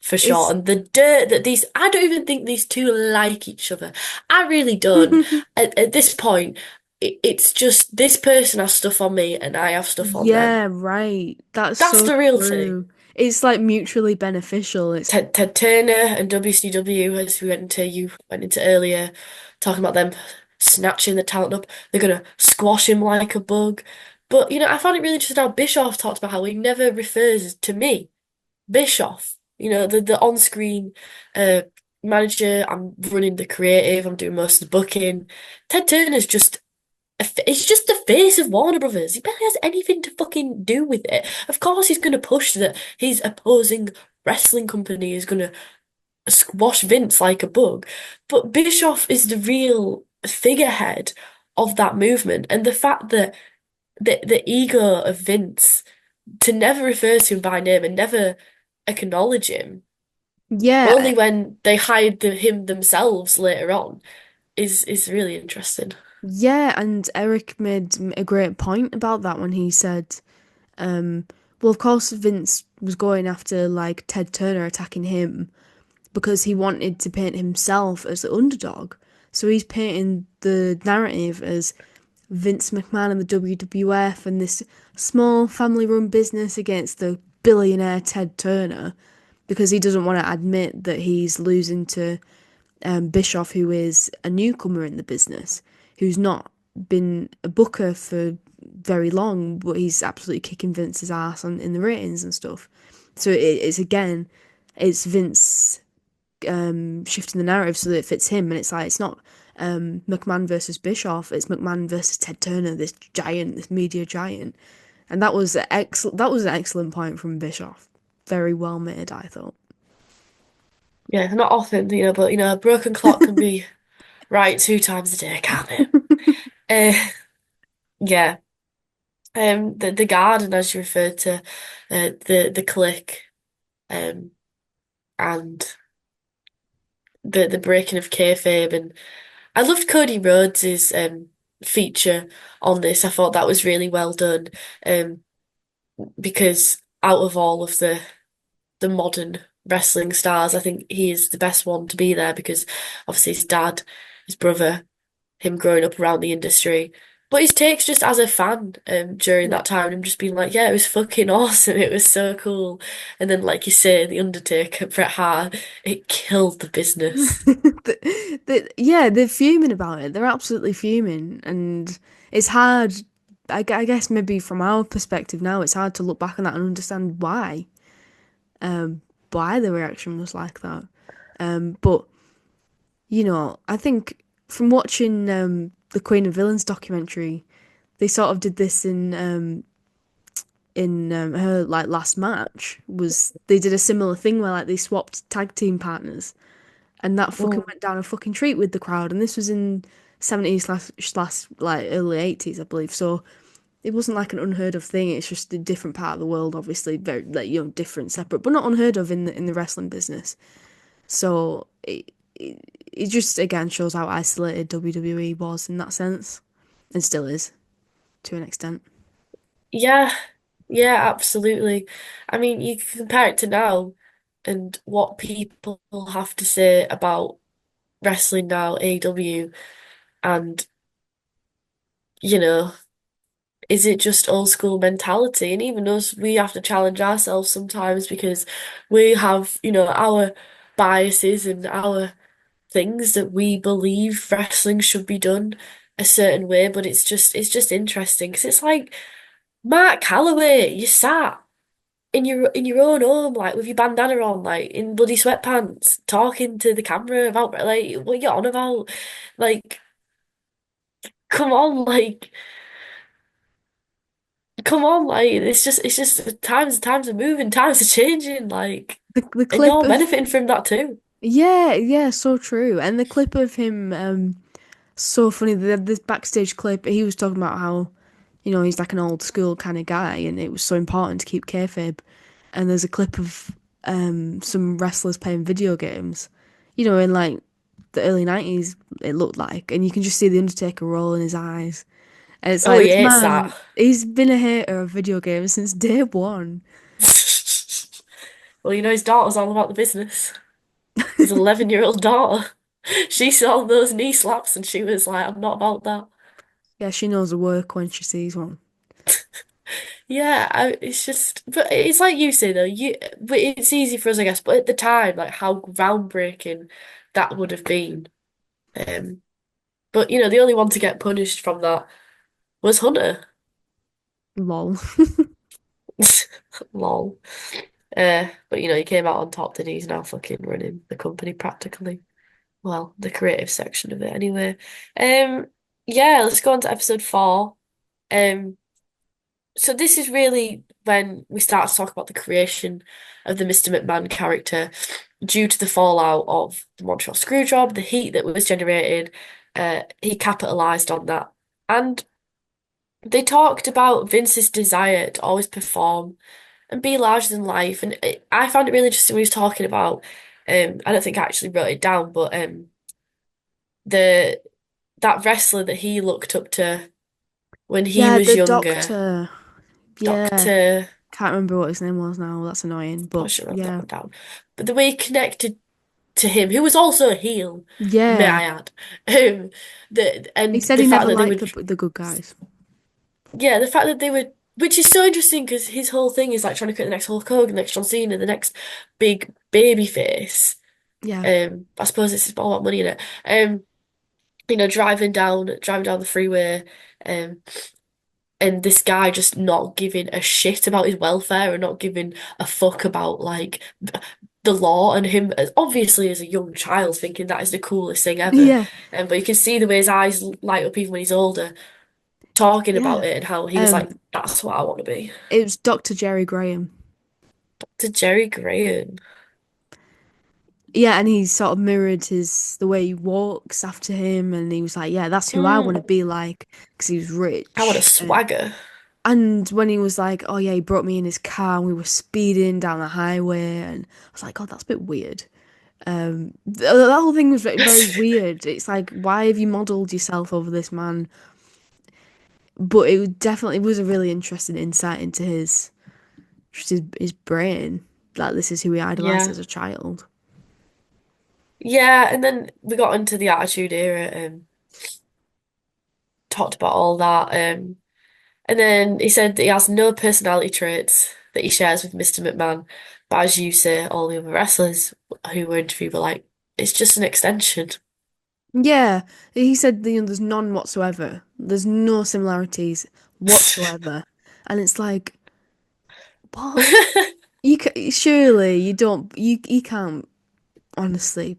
for sure. It's And the dirt that I don't even think these two like each other. I really don't. At this point, it's just this person has stuff on me and I have stuff on them. yeah, right. That's That's so the real thing. true. It's like mutually beneficial. It's Ted Turner and WCW, as you went into earlier, talking about them snatching the talent up. They're gonna squash him like a bug. But I found it really interesting how Bischoff talked about how he never refers to me. Bischoff, the on-screen uh, manager. I'm running the creative. I'm doing most of the booking. Ted Turner's he's just the face of Warner Brothers. He barely has anything to fucking do with it. Of course, he's going to push that his opposing wrestling company is going to squash Vince like a bug. But Bischoff is the real figurehead of that movement, and the fact that the ego of Vince to never refer to him by name and never acknowledge him, yeah, only when they hired him themselves later on, is really interesting. yeah, and Eric made a great point about that when he said, well, of course Vince was going after like Ted Turner attacking him because he wanted to paint himself as the underdog. So he's painting the narrative as Vince McMahon and the WWF and this small family run business against the billionaire Ted Turner because he doesn't want to admit that he's losing to Bischoff, who is a newcomer in the business, who's not been a booker for very long, but he's absolutely kicking Vince's ass in the ratings and stuff. So it's again it's Vince shifting the narrative so that it fits him, and it's like it's not McMahon versus Bischoff, it's McMahon versus Ted Turner, this giant, this media giant, and that was excellent. That was an excellent point from Bischoff. Very well made, I thought. Yeah, not often, but a broken clock can be right 2 times a day, can't it? Uh, yeah. The garden, as you referred to, the click, um, and the breaking of kayfabe, and I loved Cody Rhodes's feature on this. I thought that was really well done, um, because out of all of the modern wrestling stars, I think he is the best one to be there because obviously his dad, his brother, him growing up around the industry. But his takes just as a fan during Yeah. that time, and just being like, yeah, it was fucking awesome. It was so cool. And then, like you say, The Undertaker, Bret Hart, it killed the business. Yeah, they're fuming about it. They're absolutely fuming, and it's hard. I guess maybe from our perspective now, it's hard to look back on that and understand um, why the reaction was like that. But I think from watching the Queen of Villains documentary, they sort of did this in her like last match. Was they did a similar thing where like they swapped tag team partners, and that fucking Mm. went down a fucking treat with the crowd. And this was in 70s slash like early 80s, I believe. So it wasn't like an unheard of thing. It's just a different part of the world, obviously, very like different, separate, but not unheard of in the wrestling business. So it just again shows how isolated WWE was in that sense, and still is to an extent. Yeah, yeah, absolutely. I mean, you can compare it to now and what people have to say about wrestling now, AEW, and, you know, is it just old school mentality? And even us, we have to challenge ourselves sometimes because we have, our biases and our things that we believe wrestling should be done a certain way, but it's just interesting because it's like Mark Calloway, you sat in your own home, like with your bandana on, like in bloody sweatpants, talking to the camera about like what are you on about? Like, come on, like come on, like it's just times are moving, times are changing, like, The and clip you're of benefiting from that too. yeah, yeah, so true. And the clip of him, so funny. This backstage clip, he was talking about how, he's like an old school kind of guy, and it was so important to keep kayfabe. And there's a clip of some wrestlers playing video games, in like the early 90s, it looked like, and you can just see the Undertaker rolling his eyes. And it's Oh like this yeah, it's that. man, he's been a hater of video games since day one. Well, his daughter's all about the business. His 11-year-old daughter. She saw those knee slaps and she was like, I'm not about that. Yeah, she knows the work when she sees one. Yeah, it's just, but it's like you say though, but it's easy for us, I guess. But at the time, like how groundbreaking that would have been. Um, but the only one to get punished from that was Hunter. Lol. Lol. But he came out on top, and he's now fucking running the company practically. Well, the creative section of it anyway. Um, yeah, let's go on to episode 4. Um, so this is really when we start to talk about the creation of the Mr. McMahon character due to the fallout of the Montreal Screwjob, the heat that was generated. He capitalized on that. And they talked about Vince's desire to always perform and be larger than life. And I found it really interesting when he was talking about, I don't think I actually wrote it down, but the that wrestler that he looked up to when he Yeah, was the younger, doctor. Yeah. Doctor. Can't remember what his name was now. That's annoying. I But should have wrote that yeah. one down. But the way he connected to him, who was also a heel, may Yeah. I add, um, He and said the he fact never that they liked were, the good guys. yeah, the fact that they were, which is so interesting because his whole thing is like trying to create the next Hulk Hogan, the next John Cena, the next big baby face. Yeah. I suppose it's all about money in it. Driving down the freeway, um, and this guy just not giving a shit about his welfare and not giving a fuck about like the law and him obviously as a young child thinking that is the coolest thing ever. Yeah, But you can see the way his eyes light up even when he's older, talking yeah. about it and how he was like, Um, that's what I want to be. it was Dr. Jerry Graham. To Jerry Graham. Yeah, and he sort of mirrored his the way he walks after him, and he was like, "Yeah, that's who I want to Mm, be like," because he was I want a rich. swagger. And when he was like, "Oh yeah," he brought me in his car, and we were speeding down the highway, and I was like, "God, that's a bit weird." That whole thing was very weird. It's like, why have you modelled yourself over this man? But it definitely was a really interesting insight into his brain. Like this is who he idolized Yeah. as a child. Yeah, and then we got into the Attitude Era and talked about all that. And then he said that he has no personality traits that he shares with Mr. McMahon. But as you say, all the other wrestlers who were interviewed were like, it's just an extension. Yeah, he said there's none whatsoever. There's no similarities whatsoever, and it's like, what? Surely you don't you can't honestly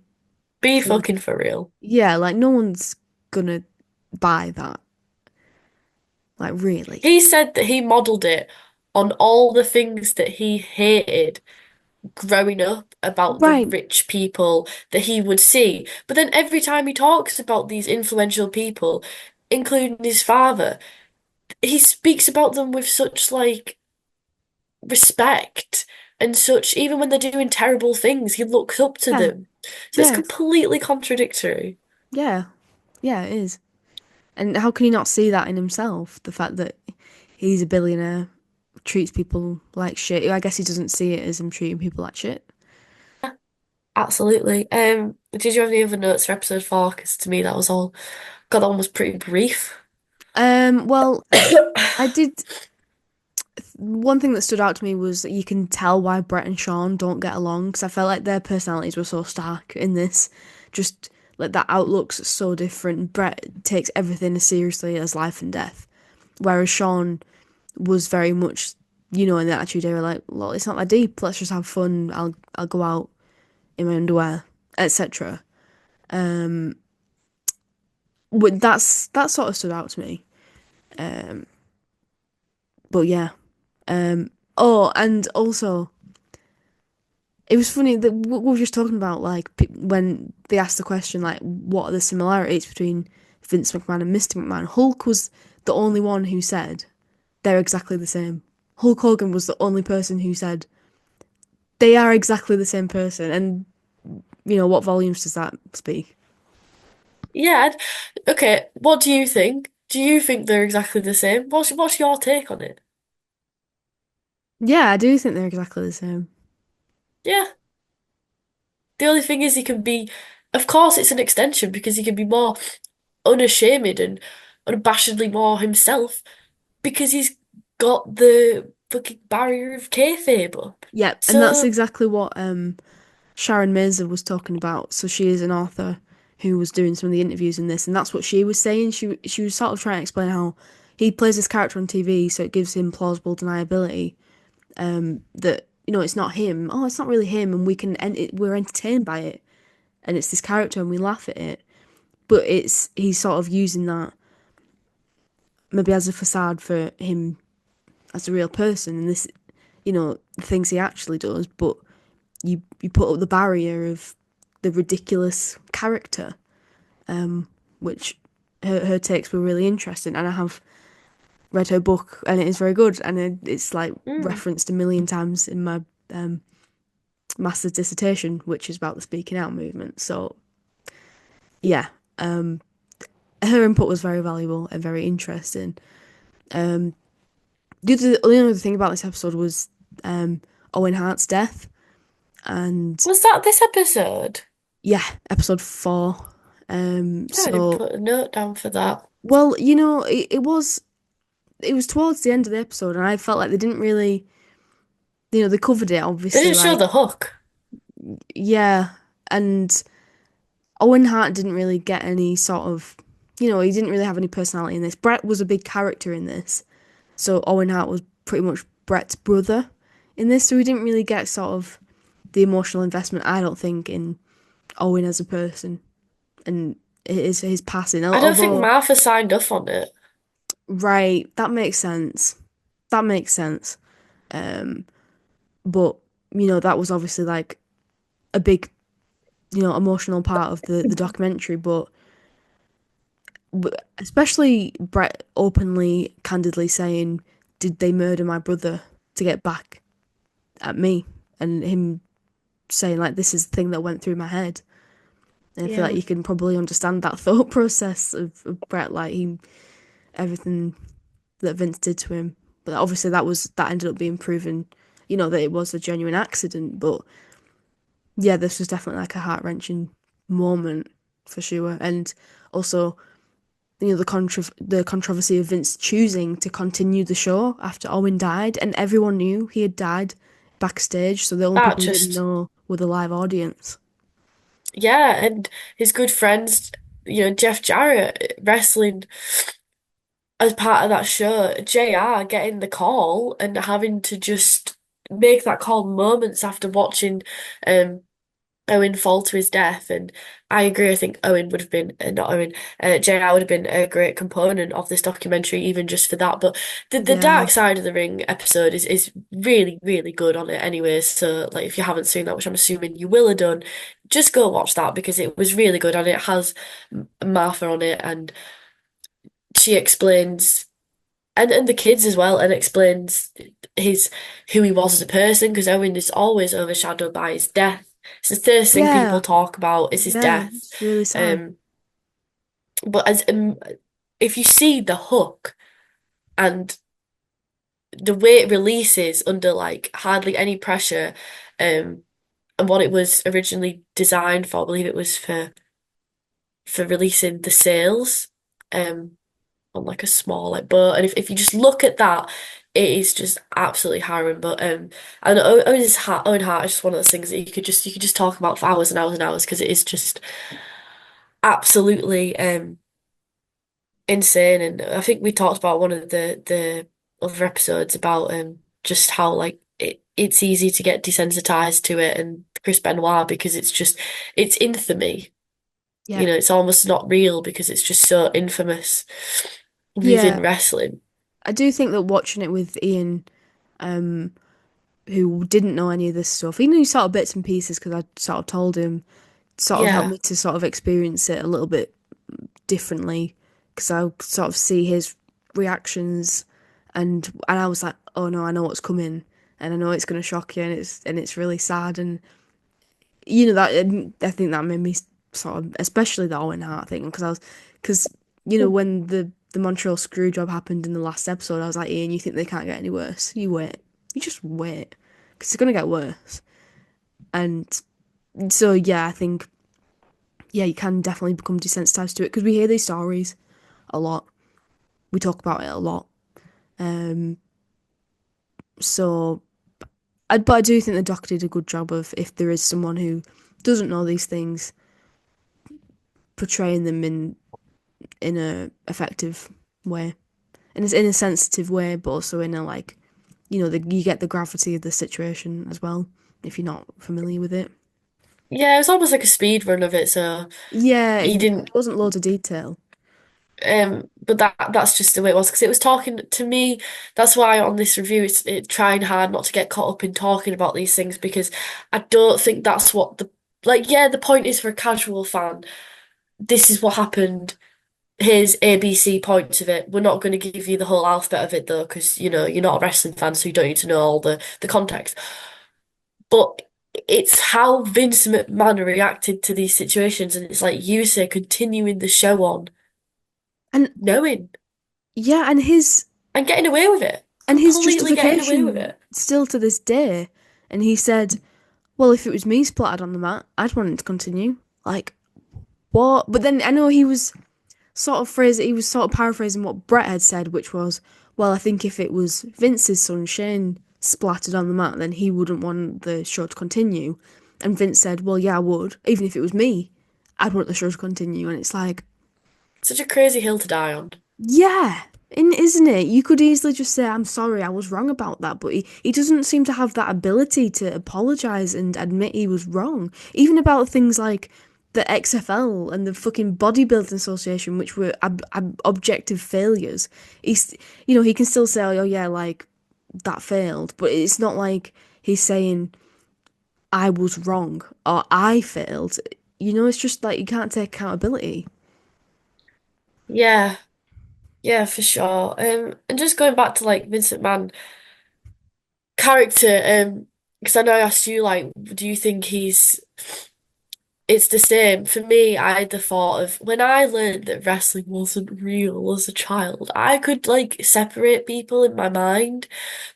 Be fully. fucking for real. Yeah, like no one's gonna buy that. Like really. He said that he modelled it on all the things that he hated growing up about the Right. rich people that he would see. But then every time he talks about these influential people, including his father, he speaks about them with such like respect and such, even when they're doing terrible things, he looks up to Yeah. them. So it's Yeah. completely contradictory. Yeah. Yeah, it is. And how can he not see that in himself? The fact that he's a billionaire, treats people like shit. I guess he doesn't see it as him treating people like shit. Absolutely. Did you have any other notes for episode 4? Because to me that was all. God, that one was pretty brief. Well, I did. One thing that stood out to me was that you can tell why Brett and Sean don't get along because I felt like their personalities were so stark in this. Just like that outlook's so different. Brett takes everything as seriously as life and death, whereas Sean was very much, in the attitude era, like, well, it's not that deep. Let's just have fun. I'll go out in my underwear, etc. That sort of stood out to me. But yeah. Oh, and also it was funny that what we were just talking about, like when they asked the question, like, what are the similarities between Vince McMahon and Mr. McMahon? Hulk was the only one who said they're exactly the same. Hulk Hogan was the only person who said they are exactly the same person, and what volumes does that speak? Yeah. Okay. What do you think? Do you think they're exactly the same? What's your take on it? Yeah, I do think they're exactly the same. Yeah. The only thing is he can be, of course, it's an extension because he can be more unashamed and unabashedly more himself because he's got the fucking barrier of kayfabe up. Yeah, and that's So exactly what Sharon Mirza was talking about. So she is an author who was doing some of the interviews in this, and that's what she was saying. She was sort of trying to explain how he plays this character on TV, so it gives him plausible deniability. That it's not him. Oh, it's not really him, and we're entertained by it, and it's this character, and we laugh at it. But he's sort of using that maybe as a facade for him as a real person, and this, the things he actually does. But you put up the barrier of the ridiculous character, which her takes were really interesting, and I have read her book, and it is very good, and it's like mm, referenced a million times in my master's dissertation, which is about the speaking out movement. So yeah, her input was very valuable and very interesting. The only other thing about this episode was Owen Hart's death, and was that this episode? yeah, episode 4. No, I didn't So put a note down for that. well, it was towards the end of the episode, and I felt like they didn't really, they covered it They obviously, didn't show like the hook. yeah, and Owen Hart didn't really get any sort of, he didn't really have any personality in this. Brett was a big character in this, so Owen Hart was pretty much Brett's brother in this, so we didn't really get sort of the emotional investment, I don't think, in Owen as a person and his passing. I don't think Although, Martha signed off on it. right, that makes sense. That makes sense. Um, but that was obviously like a big, emotional part of the documentary. But especially Brett openly, candidly saying, "Did they murder my brother to get back at me?" And him saying like, "This is the thing that went through my head." And I feel like Yeah. you can probably understand that thought process of Brett, like everything that Vince did to him. But obviously that ended up being proven, that it was a genuine accident. But yeah, this was definitely like a heart-wrenching moment for sure. And also, the controversy of Vince choosing to continue the show after Owen died, and everyone knew he had died backstage, so the only That people who didn't just, know were the live audience. yeah, and his good friends, Jeff Jarrett wrestling as part of that show, JR getting the call and having to just make that call moments after watching um Owen fall to his death. And I agree, I think Owen would have been, not Owen, JR would have been a great component of this documentary, even just for that. But the Yeah, Dark Side of the Ring episode is really, really good on it anyway. So like if you haven't seen that, which I'm assuming you will have done, just go watch that because it was really good and it has Martha on it and she explains and the kids as well, and explains his who he was as a person because Owen is always overshadowed by his death. It's the first thing people yeah, talk about is his yeah. death. It's really sad. Um, but as if you see the hook and the way it releases under like hardly any pressure, and what it was originally designed for, I believe it was for releasing the sails. Um, on like a small like boat. And if you just look at that, it is just absolutely harrowing. But and Owen Hart is just one of those things that you could just talk about for hours and hours and hours because it is just absolutely insane. And I think we talked about one of the other episodes about just how like it's easy to get desensitized to it and Chris Benoit because it's infamy. Yeah, It's almost not real because it's just so infamous yeah. within wrestling. I do think that watching it with Ian, um, who didn't know any of this stuff, he knew sort of bits and pieces because I sort of told him, sort of helped Yeah. me to sort of experience it a little bit differently because I sort of see his reactions and I was like, oh no, I know what's coming and I know it's gonna shock you and it's really sad and that I think that made me sort of especially the Owen Hart thing because when the Montreal screw job happened in the last episode I was like, Ian, you think they can't get any worse? You just wait because it's gonna get worse. And so yeah, I think yeah, you can definitely become desensitized to it because we hear these stories a lot. We talk about it a lot. Um, so, but I do think the doc did a good job of if there is someone who doesn't know these things, portraying them in a effective way, and it's in a sensitive way, but also in a like, you get the gravity of the situation as well if you're not familiar with it. Yeah, it was almost like a speed run of it, so Yeah, you there didn't wasn't loads of detail. but that's just the way it was because it was talking to me. That's why on this review it's trying hard not to get caught up in talking about these things because I don't think that's what the point is for a casual fan. This is what happened. Here's ABC points of it. We're not going to give you the whole alphabet of it though, because you're not a wrestling fan, so you don't need to know all the context. But it's how Vince McMahon reacted to these situations, and it's like you say, continuing the show on, And knowing yeah, and getting away with it, and his completely getting away with justification it. still to this day, and he said, "Well, if it was me splattered on the mat, I'd want it to continue." Like what? But then I know he was sort of paraphrasing what Brett had said, which was, "Well, I think if it was Vince's son Shane splattered on the mat, then he wouldn't want the show to continue." And Vince said, "Well, yeah, I would. Even if it was me, I'd want the show to continue." And it's like, Such a crazy hill to die on. yeah, Isn't it? You could easily just say, I'm sorry, I was wrong about that, but he doesn't seem to have that ability to apologize and admit he was wrong. Even about things like the XFL and the fucking Bodybuilding Association, which were objective failures. He's, he can still say, oh yeah, like, that failed, but it's not like he's saying, I was wrong or I failed. It's just like you can't take accountability. Yeah, yeah, for sure. And just going back to like Vincent Mann character, because I know I asked you like, do you think it's the same. For me, I had the thought of when I learned that wrestling wasn't real as a child, I could like separate people in my mind.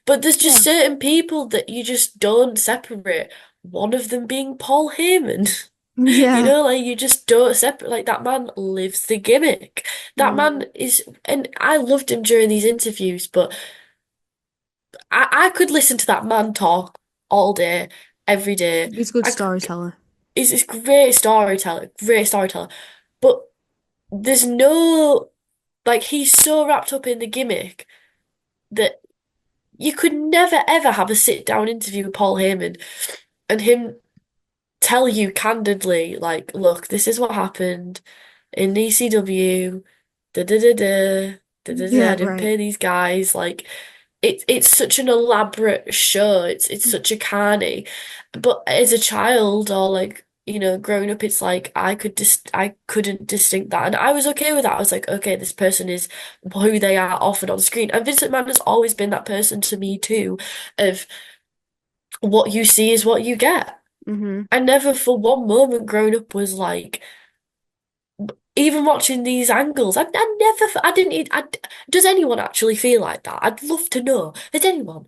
But there's Yeah. just certain people that you just don't separate. One of them being Paul Heyman. You Yeah. know, like you just don't separate. Like that man lives the gimmick. That man Mm. is, and I loved him during these interviews, but I could listen to that man talk all day, every day. He's a good I could, storyteller. he's this great storyteller, great storyteller. But there's no, like, he's so wrapped up in the gimmick that you could never ever have a sit down interview with Paul Heyman and him tell you candidly, like, look, this is what happened in ECW, da da da da, da da da, I Yeah, didn't right. pay these guys, like, it's such an elaborate show. It's such a carny. But as a child or like, growing up, it's like I couldn't distinct that. And I was okay with that. I was like, okay, this person is who they are often on screen. And Vincent Mann has always been that person to me too, of what you see is what you get. Hmm. I never for one moment growing up was like, even watching these angles, I never, I didn't, does anyone actually feel like that? I'd love to know. Has anyone?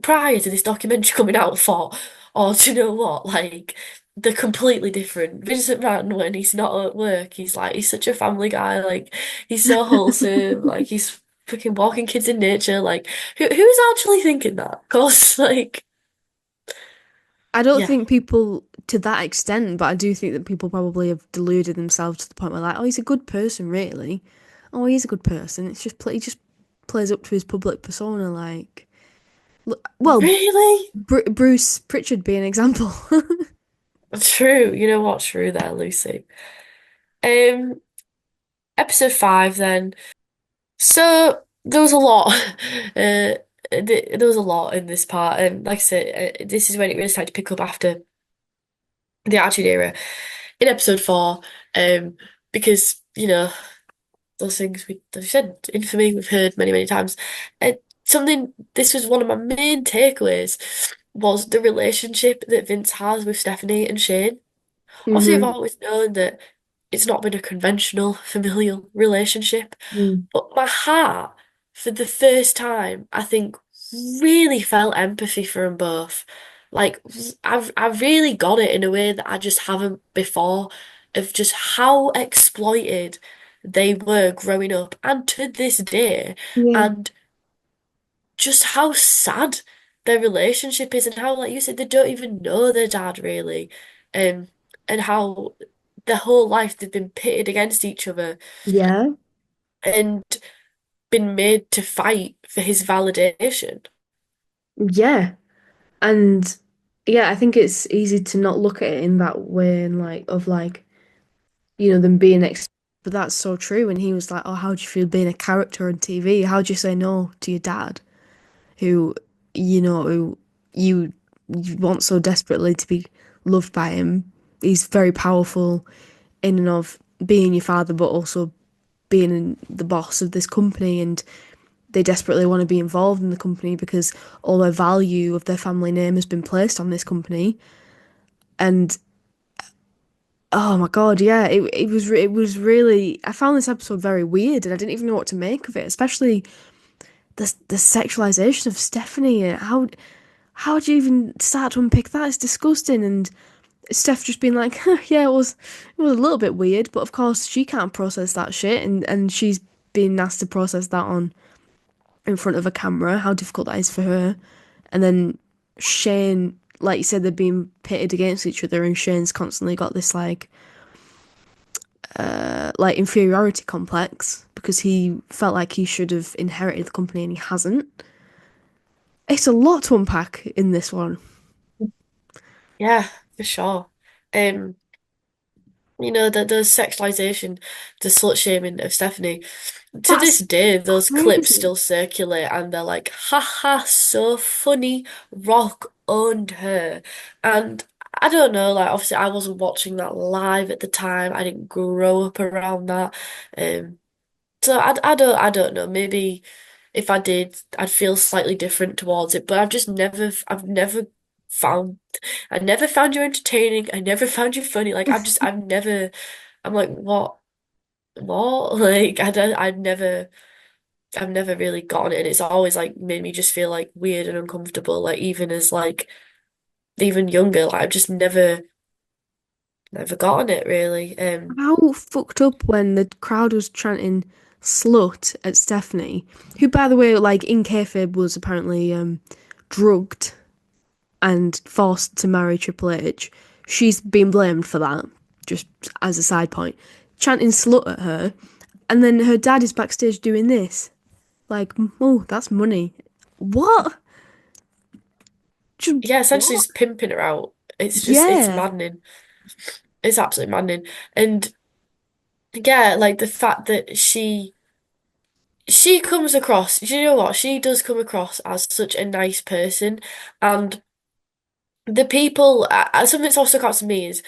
Prior to this documentary coming out for, or do you know what? Like, they're completely different. Vincent Mann, when he's not at work, he's such a family guy. Like, he's so wholesome. Like, he's freaking walking kids in nature. Like, who's actually thinking that? Because, like, I don't yeah, think people to that extent, but I do think that people probably have deluded themselves to the point where like, oh, he's a good person, really. Oh, he's a good person. It's just he just plays up to his public persona, like, well, really Bruce Pritchard be an example. true. You know what? True there, Lucy. Um, episode 5 then. So there was a lot. There was a lot in this part, and like I said, this is when it really started to pick up after the Attitude Era in episode 4. Because those things we said, infamy, we've heard many, many times. Something. This was one of my main takeaways was the relationship that Vince has with Stephanie and Shane. Obviously, I've Hmm. always known that it's not been a conventional familial relationship. Mm. But my heart, for the first time, I think, really felt empathy for them both. Like, I've really got it in a way that I just haven't before, of just how exploited they were growing up and to this day, Yeah. and just how sad their relationship is, and how, like you said, they don't even know their dad really, um, and how their whole life they've been pitted against each other. Yeah. And been made to fight for his validation. Yeah. And yeah, I think it's easy to not look at it in that way and like of like, them being but that's so true. And he was like, oh, how do you feel being a character on TV? How do you say no to your dad who, who you want so desperately to be loved by him? He's very powerful in and of being your father, but also being the boss of this company, and they desperately want to be involved in the company because all their value of their family name has been placed on this company. And oh my God, yeah, it was really, I found this episode very weird and I didn't even know what to make of it, especially the sexualization of Stephanie. And how do you even start to unpick that? It's disgusting. And Steph just being like, yeah, it was a little bit weird, but of course she can't process that shit, and she's being asked to process that on in front of a camera, how difficult that is for her. And then Shane, like you said, they're being pitted against each other, and Shane's constantly got this like like inferiority complex because he felt like he should have inherited the company and he hasn't. It's a lot to unpack in this one. Yeah, for sure. Um, the sexualization, the slut shaming of Stephanie. To this That's day, those clips crazy. still circulate, and they're like, haha, so funny. Rock owned her. And I don't know, like, obviously, I wasn't watching that live at the time. I didn't grow up around that. Um, so I don't know. Maybe if I did, I'd feel slightly different towards it. But found, I never found you entertaining. I never found you funny. Like, I'm like, what? Like, I've never really gotten it. And it's always like made me just feel like weird and uncomfortable. Like, even as like, even younger, like, I've just never gotten it really. How fucked up when the crowd was chanting slut at Stephanie, who, by the way, like in kayfabe, was apparently drugged and forced to marry Triple H. She's been blamed for that, just as a side point. Chanting slut at her, and then her dad is backstage doing this. Like, oh, that's money. What? Just Yeah, essentially what? just pimping her out. It's Yeah. maddening. It's absolutely maddening. And yeah, like the fact that she comes across, you know what? She does come across as such a nice person. And the people, something that's also got to me is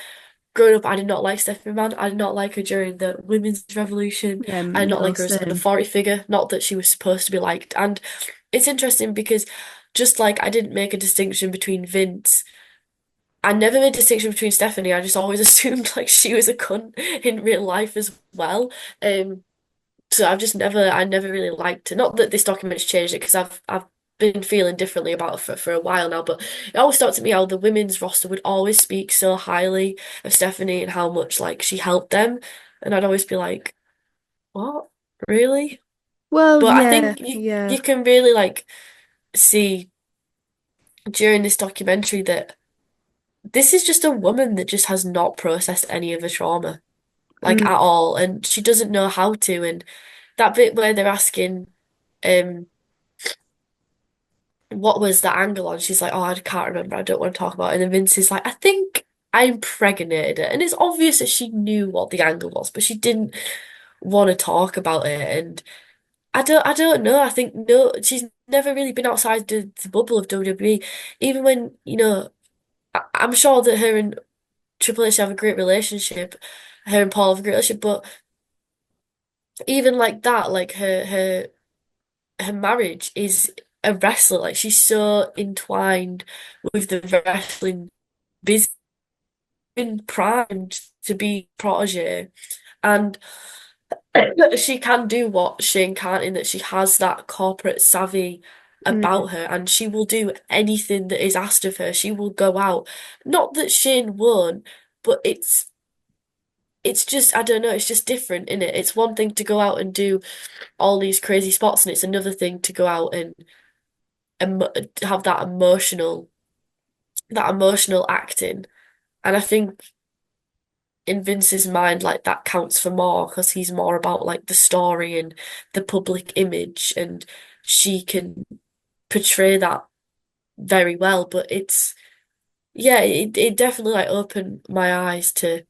growing up, I did not like Stephanie McMahon. I did not like her during the women's revolution. Yeah, I did not no, like her as an same. authority figure. Not that she was supposed to be liked. And it's interesting because just like I didn't make a distinction between Vince, I never made a distinction between Stephanie. I just always assumed like she was a cunt in real life as well. Um, so I never really liked it. Not that this document's changed it because I've been feeling differently about it for a while now, but it always stuck to me how the women's roster would always speak so highly of Stephanie and how much like she helped them. And I'd always be like, what? Really? Well, But I yeah, think yeah. you can really like see during this documentary that this is just a woman that just has not processed any of the trauma, like Mm, at all, and she doesn't know how to. And that bit where they're asking, um, what was the angle on? She's like, oh, I can't remember. I don't want to talk about it. And then Vince is like, I think I impregnated her. And it's obvious that she knew what the angle was, but she didn't want to talk about it. And I don't know. I think no, she's never really been outside the bubble of WWE. Even when, I'm sure that her and Triple H have a great relationship. Her and Paul have a great relationship, but even like that, like her marriage is a wrestler. Like she's so entwined with the wrestling business, been primed to be protege, and she can do what Shane can't in that she has that corporate savvy mm. about her, and she will do anything that is asked of her. She will go out. Not that Shane won't, but it's just I don't know, it's just different, in it? It's one thing to go out and do all these crazy spots, and it's another thing to go out and have that emotional acting. And I think in Vince's mind, like that counts for more because he's more about like the story and the public image, and she can portray that very well. But yeah, it definitely like opened my eyes to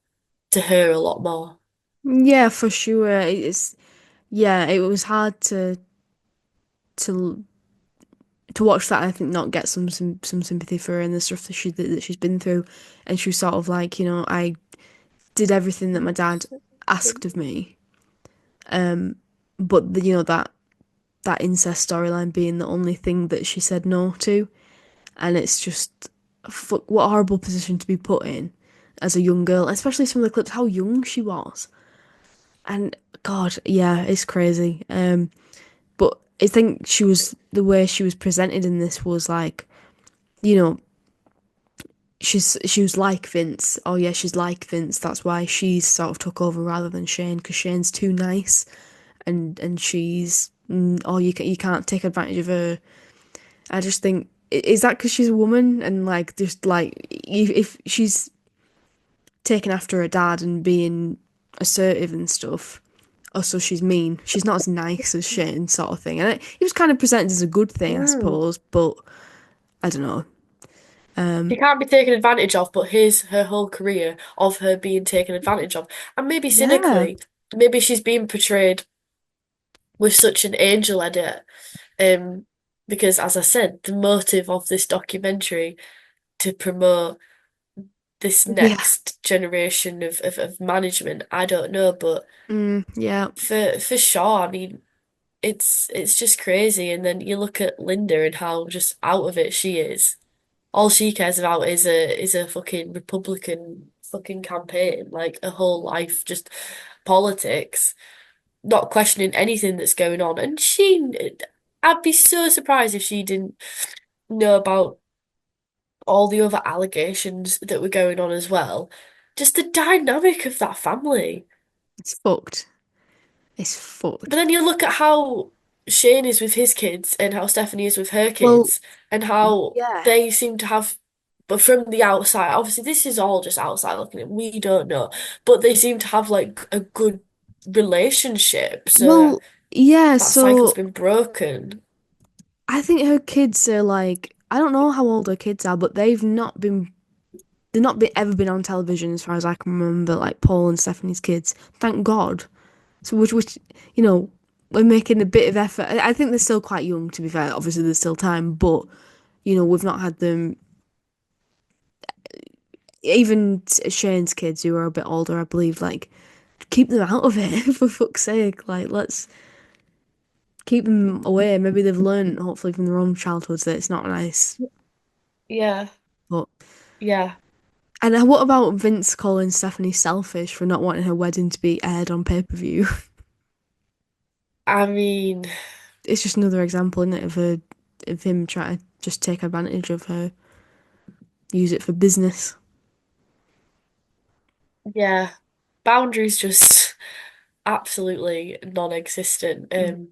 her a lot more. Yeah, for sure. It's yeah, it was hard to to watch that. I think not get some sympathy for her and the stuff that she's been through, and she was sort of like, I did everything that my dad asked of me, but that incest storyline being the only thing that she said no to, and it's just fuck, what a horrible position to be put in as a young girl, especially some of the clips how young she was. And God, yeah, it's crazy. But I think the way she was presented in this was like, you know, she was like Vince. Oh yeah, she's like Vince. That's why she's sort of took over rather than Shane because Shane's too nice, and she's oh you can't take advantage of her. I just think is that because she's a woman and like just like if she's taken after her dad and being assertive and stuff. Oh, so she's mean. She's not as nice as Shane, sort of thing. And it was kind of presented as a good thing, I Mm. suppose. But I don't know. She can't be taken advantage of, but here's her whole career of her being taken advantage of. And maybe Yeah. cynically, maybe she's being portrayed with such an angel edit. Um, because as I said, the motive of this documentary to promote this Yeah. next generation of management, I don't know, but Yeah. for sure, I mean, it's just crazy. And then you look at Linda and how just out of it she is. All she cares about is a fucking Republican fucking campaign, like a whole life just politics, not questioning anything that's going on. And I'd be so surprised if she didn't know about all the other allegations that were going on as well. Just the dynamic of that family. It's fucked. It's But fucked. then you look at how Shane is with his kids and how Stephanie is with her Well, kids and how yeah. they seem to have, but from the outside, obviously this is all just outside looking in, we don't know, but they seem to have like a good relationship. So Well, yeah, that cycle's so been broken, I think her kids are like, I don't know how old her kids are, but they've not been, ever been on television as far as I can remember, like Paul and Stephanie's kids. Thank God. So, you know, we're making a bit of effort. I think they're still quite young, to be fair. Obviously, there's still time, but, we've not had them, even Shane's kids, who are a bit older, I believe, like, keep them out of it, for fuck's sake. Like, let's keep them away. Maybe they've learned, hopefully, from their own childhoods that it's not nice. yeah, But yeah. and what about Vince calling Stephanie selfish for not wanting her wedding to be aired on pay-per-view? I mean, It's just another example, isn't it, of him trying to just take advantage of her, use it for business. yeah, boundaries just absolutely non-existent. Mm.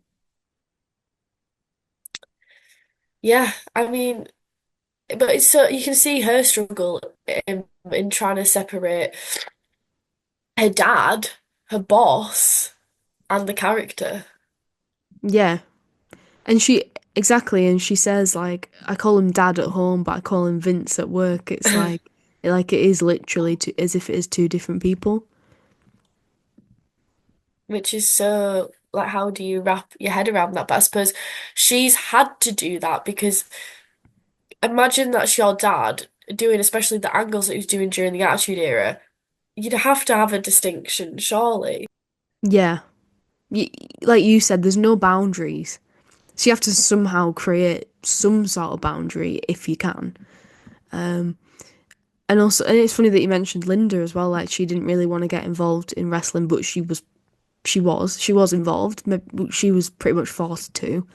Yeah, I mean. But it's so you can see her struggle in trying to separate her dad, her boss, and the character. Yeah, and and she says like, I call him Dad at home, but I call him Vince at work. It's like it is literally as if it is two different people. Which is so like how do you wrap your head around that? But I suppose she's had to do that because imagine that's your dad doing especially the angles that he was doing during the Attitude Era. You'd have to have a distinction, surely. Yeah, y like you said, there's no boundaries, so you have to somehow create some sort of boundary if you can. And also, and it's funny that you mentioned Linda as well. Like she didn't really want to get involved in wrestling, but she was involved. She was pretty much forced to.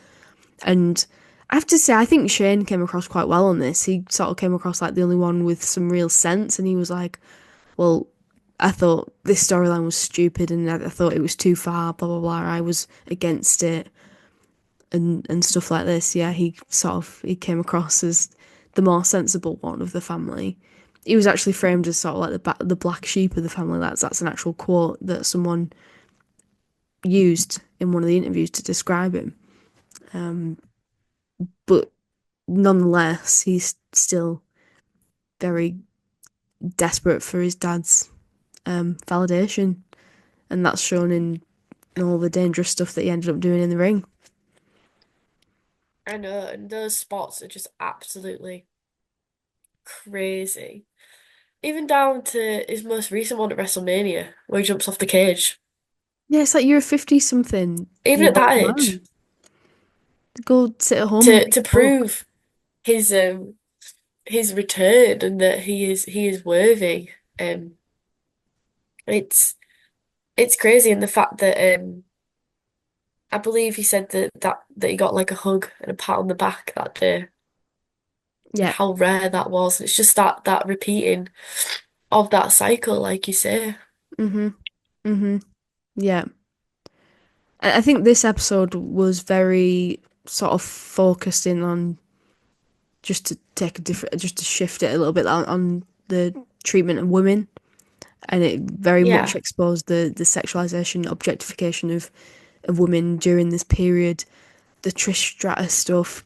And I have to say, I think Shane came across quite well on this. He sort of came across like the only one with some real sense, and he was like, "Well, I thought this storyline was stupid, and I thought it was too far. Blah blah blah. I was against it, and stuff like this." Yeah, he came across as the more sensible one of the family. He was actually framed as sort of like the black sheep of the family. That's an actual quote that someone used in one of the interviews to describe him. But nonetheless, he's still very desperate for his dad's validation, and that's shown in all the dangerous stuff that he ended up doing in the ring. I know, and those spots are just absolutely crazy. Even down to his most recent one at WrestleMania, where he jumps off the cage. Yeah, it's like you're a 50 something Even year at that old age, man. Go sit at home and read to a book. prove his his return and that he is worthy. Um, it's it's crazy, and the fact that I believe he said that he got like a hug and a pat on the back that day, and Yeah. how rare that was. It's just that repeating of that cycle, like you say. Mhm. Mhm. Yeah. I think this episode was very sort of focused in on just to take a different, just to shift it a little bit on the treatment of women. and it very much Yeah. exposed the sexualization, objectification of women during this period, the Trish Stratus stuff,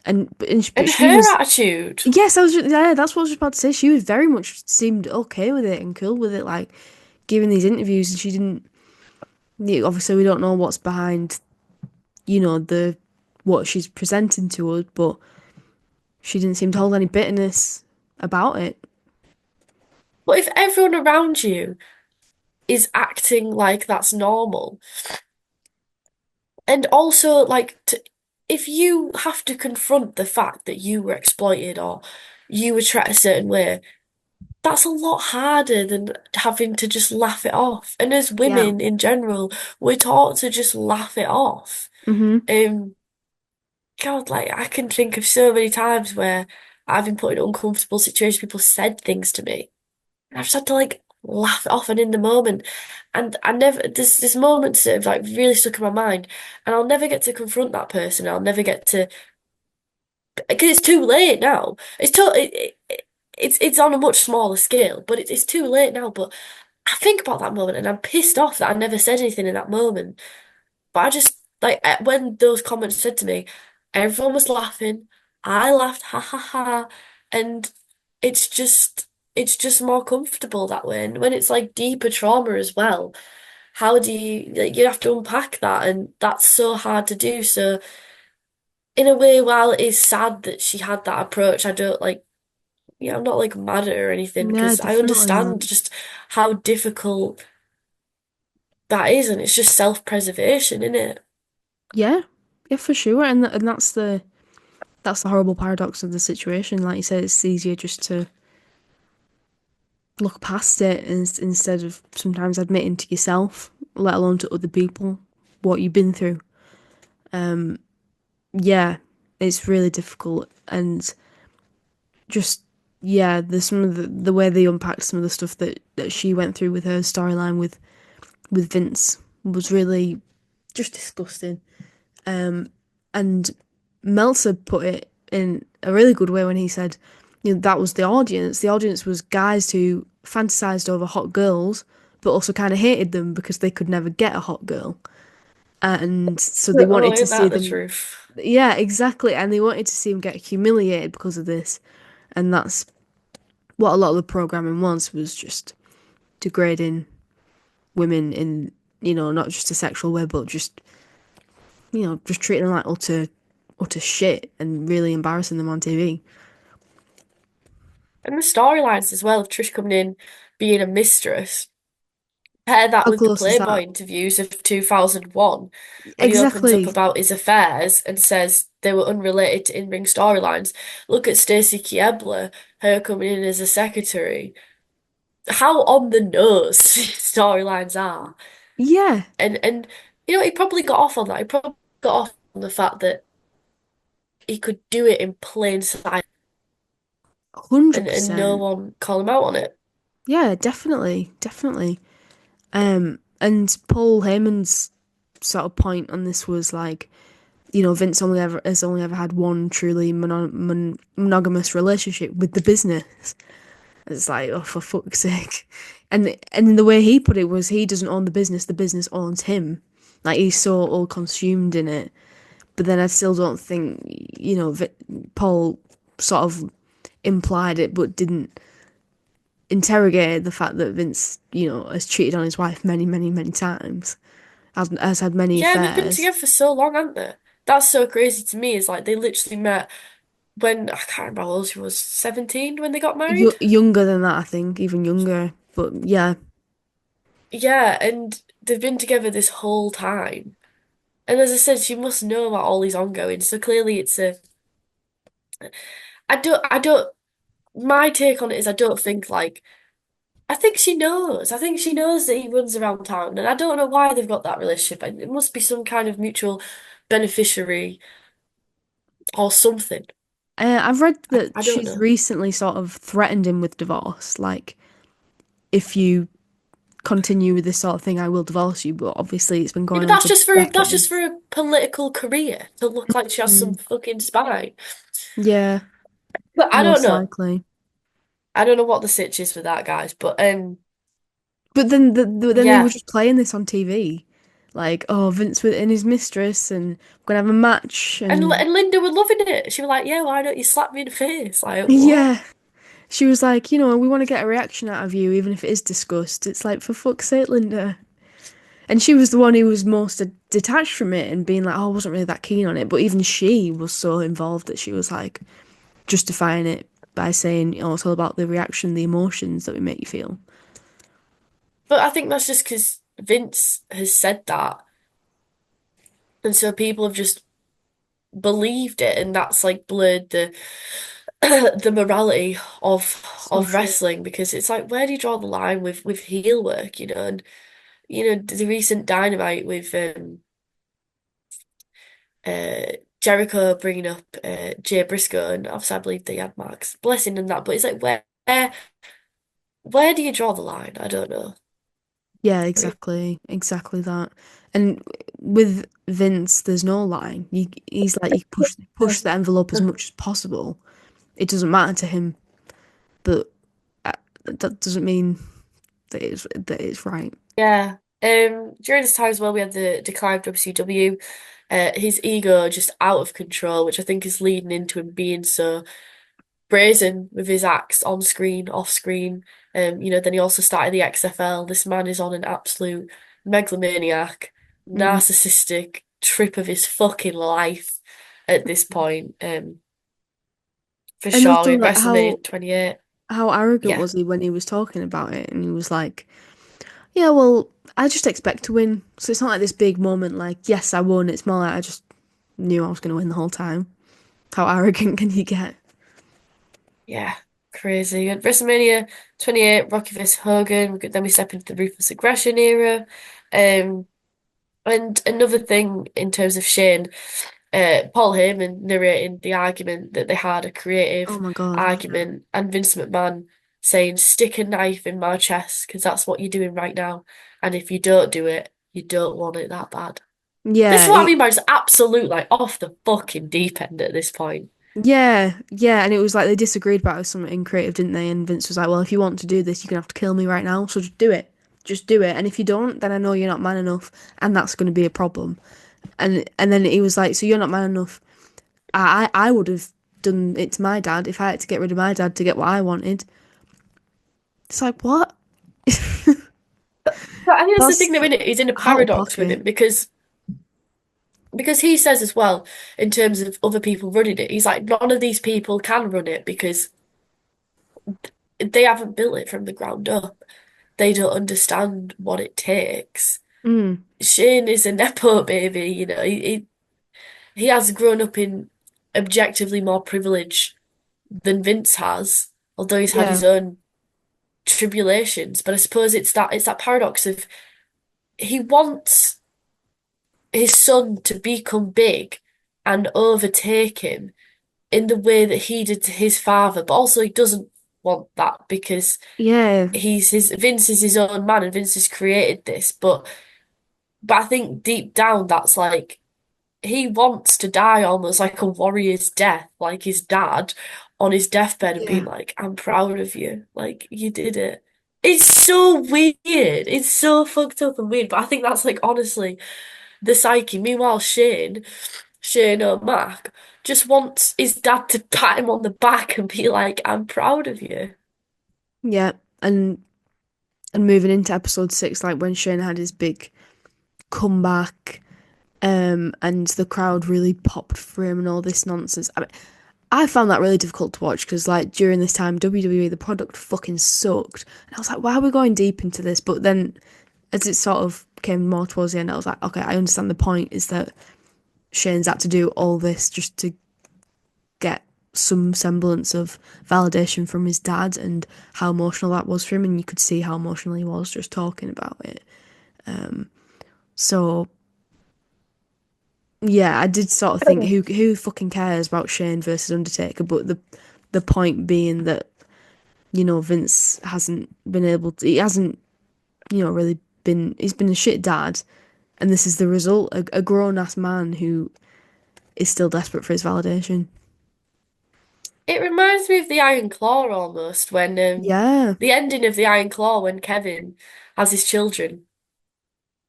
but And she her was. attitude. Yes, yeah, that's what I was about to say. She was very much seemed okay with it and cool with it, like giving these interviews, and she didn't. Obviously, we don't know what's behind, the what she's presenting to us, but she didn't seem to hold any bitterness about it. But if everyone around you is acting like that's normal, and also if you have to confront the fact that you were exploited or you were treated a certain way, that's a lot harder than having to just laugh it off. And as Yeah. women in general, we're taught to just laugh it off. Mhm. Um, God, like I can think of so many times where I've been put in uncomfortable situations, people said things to me. And I've just had to like laugh it off and in the moment. And I never there's moments that have like really stuck in my mind and I'll never get to confront that person. I'll never get to because it's too late now. It's on a much smaller scale, but it's too late now. But I think about that moment and I'm pissed off that I never said anything in that moment. But I just like when those comments said to me, everyone was laughing. I laughed, ha ha ha, and it's just it's just more comfortable that way. And when it's like deeper trauma as well, how do you like you have to unpack that, and that's so hard to do. So in a way, while it is sad that she had that approach, I don't like. Yeah, I'm not like mad at her or anything Yeah, because I definitely not. understand just how difficult that is, and it's just self-preservation, isn't it? Yeah, yeah, for sure. And that's the horrible paradox of the situation. Like you said, it's easier just to look past it instead of sometimes admitting to yourself, let alone to other people, what you've been through. Yeah, it's really difficult, and just yeah, there's some of the way they unpacked some of the stuff that she went through with her storyline with Vince was really just disgusting. And Meltzer put it in a really good way when he said, that was the audience. The audience was guys who fantasized over hot girls, but also kind of hated them because they could never get a hot girl. And so they Oh, wanted to ain't see that the them. truth? Yeah, exactly. And they wanted to see him get humiliated because of this. And that's what a lot of the programming was just degrading women in, not just a sexual way, but just treating them like utter shit and really embarrassing them on TV. And the storylines as well of Trish coming in being a mistress. Pair that How with the close is Playboy that? interviews of 2001 when he opens up Exactly. about his affairs and says they were unrelated to in-ring storylines. Look at Stacey Kiebler, her coming in as a secretary. How on the nose these storylines are. Yeah, And he probably got off on that. He probably got off on the fact that he could do it in plain sight and no 100%. one call him out on it. Yeah, definitely, definitely. And Paul Heyman's sort of point on this was like, Vince has only ever had one truly monogamous relationship with the business. It's like, oh, for fuck's sake. And the way he put it was he doesn't own the business owns him. Like he's so all consumed in it. But then I still don't think, Paul sort of implied it but didn't interrogate the fact that Vince, has cheated on his wife many, many, many times, has had many Yeah, and they've been affairs. together for so long, haven't they? That's so crazy to me. Is like they literally met when I can't remember how old she was, 17 when they got married. Younger than that, I think, even younger. But yeah, Yeah, and they've been together this whole time. And as I said, she must know about all these ongoing. So clearly it's a I don't my take on it is I don't think like I think she knows. I think she knows that he runs around town and I don't know why they've got that relationship. It must be some kind of mutual beneficiary or something. I've read that I don't she's know. recently sort of threatened him with divorce. Like, if you continue with this sort of thing, I will divorce you. But obviously, it's been Yeah, going but on for that's just for decades. a political career to look like she has some Mm. fucking spine. But I don't Most know. likely. I don't know what the sitch is for that, guys. But But then they were Yeah. just playing this on TV, like, oh, Vince with and his mistress, and we're gonna have a match, and And Linda was loving it. She was like, "Yeah, why don't you slap me in the face?" Like, what? yeah, she was like, we want to get a reaction out of you, even if it is disgust. It's like, for fuck's sake, Linda. And she was the one who was most detached from it and being like, oh, I wasn't really that keen on it. But even she was so involved that she was like justifying it by saying, oh, it's all about the reaction, the emotions that we make you feel. But I think that's just because Vince has said that, and so people have just believed it, and that's like blurred the the morality So of true. wrestling because it's like, where do you draw the line with heel work, you know? And the recent Dynamite with uh Jericho bringing up Jay Briscoe, and obviously I believe they had Max Blessing and that, but it's like, where do you draw the line? I don't know. Yeah, exactly that. And with Vince, there's no line. He's like, you push the envelope as much as possible. It doesn't matter to him, but uh, that doesn't mean that it's right. Yeah. During this time as well, we had the decline of WCW. His ego just out of control, which I think is leading into him being so brazen with his acts on screen, off screen. Then he also started the XFL. This man is on an absolute megalomaniac, Mm. narcissistic trip of his fucking life at this point. For And sure. also, In like, how WrestleMania 28. how arrogant Yeah. was he when he was talking about it? And he was like, "Yeah, well, I just expect to win. So it's not like this big moment. Like, yes, I won. It's more like I just knew I was going to win the whole time." How arrogant can you get? Yeah. Crazy. And WrestleMania 28, Rocky vs. Hogan. Then we step into the Ruthless Aggression era. Um, and another thing in terms of Shane. Paul Heyman narrating the argument that they had, a Oh creative my God. argument, and Vince McMahon saying, "Stick a knife in my chest because that's what you're doing right now. And if you don't do it, you don't want it that bad." This Yeah, is what I mean by just absolute, like, off the fucking deep end at this point. yeah, and it was like they disagreed about something creative, didn't they? And Vince was like, "Well, if you want to do this, you're gonna have to kill me right now. So just do it. Just do it. And if you don't, then I know you're not man enough, and that's going to be a problem." And then he was like, "So you're not man enough. I would have done it to my dad if I had to get rid of my dad to get what I wanted." It's like, what? But I think that's the That's thing, though, isn't it? He's in a out of paradox with pocket. him because he says as well, in terms of other people running it, he's like, none of these people can run it because they haven't built it from the ground up. They don't understand what it takes. Mm, Shane is a nepo baby, he has grown up in objectively more privilege than Vince has, although he's had yeah, his own tribulations. But I suppose it's that paradox of he wants his son to become big and overtake him in the way that he did to his father, but also he doesn't want that because yeah, he's his Vince is his own man and Vince has created this, but I think deep down that's like he wants to die almost like a warrior's death, like his dad on his deathbed and being yeah, like, "I'm proud of you. Like you did it." It's so weird. It's so fucked up and weird. But I think that's like honestly the psyche. Meanwhile, Shane O'Mac just wants his dad to pat him on the back and be like, "I'm proud of you." yeah. And moving into episode 6, like when Shane had his big comeback, and the crowd really popped for him and all this nonsense. I mean, I found that really difficult to watch because, like, during this time, WWE, the product fucking sucked. And I was like, why are we going deep into this? But then, as it sort of came more towards the end, I was like, okay, I understand the point is that Shane's had to do all this just to get some semblance of validation from his dad and how emotional that was for him. And you could see how emotional he was just talking about it. So, yeah, I did sort of think who fucking cares about Shane versus Undertaker, but the point being that Vince hasn't been able to, he hasn't really he's been a shit dad, and this is the result, a grown ass man who is still desperate for his validation. It reminds me of the Iron Claw almost when Yeah. the ending of the Iron Claw when Kevin has his children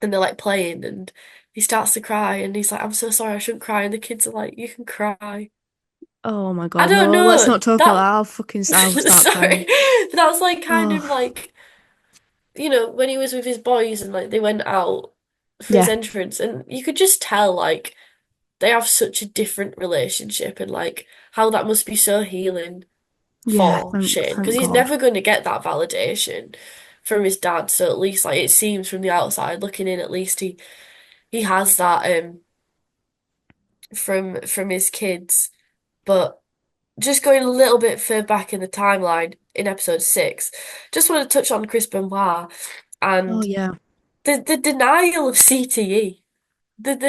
and they're like playing and he starts to cry and he's like, I'm so sorry, I shouldn't cry. And the kids are like, you can cry. Oh my I God, don't no, let's not know. talk about that. That I'll start sorry. crying. That was like kind of Oh, like, when he was with his boys and like they went out for his yeah. entrance and you could just tell like they have such a different relationship and like how that must be so healing Yeah, for Shane because thank he's God. never going to get that validation from his dad. So at least like it seems from the outside looking in, at least he has that from his kids. But just going a little bit further back in the timeline in episode 6, just want to touch on Chris Benoit Oh and yeah. the denial of CTE.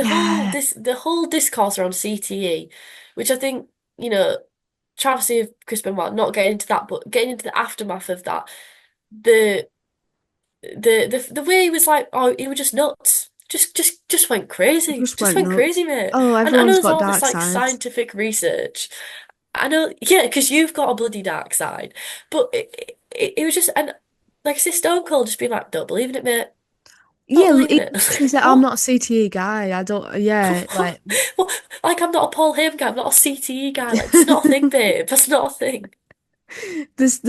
Yeah. The whole discourse around CTE, which I think, you know, travesty of Chris Benoit, not getting into that, but getting into the aftermath of that, the the way he was like, oh, he was just nuts. Just went crazy. Just Just went went nuts. crazy, mate. Oh, And I know everyone's there's got all this dark like sides. scientific research. I know, yeah, because you've got a bloody dark side. But it was just, and like I say, Stone Cold just being like, don't believe in it, mate. Don't Yeah, believe in he it. literally said, "I'm What? not a CTE guy. I don't." Yeah, like Well, like I'm not a Paul Haim guy, I'm not a CTE guy. Like that's not a thing, babe. That's not a thing. this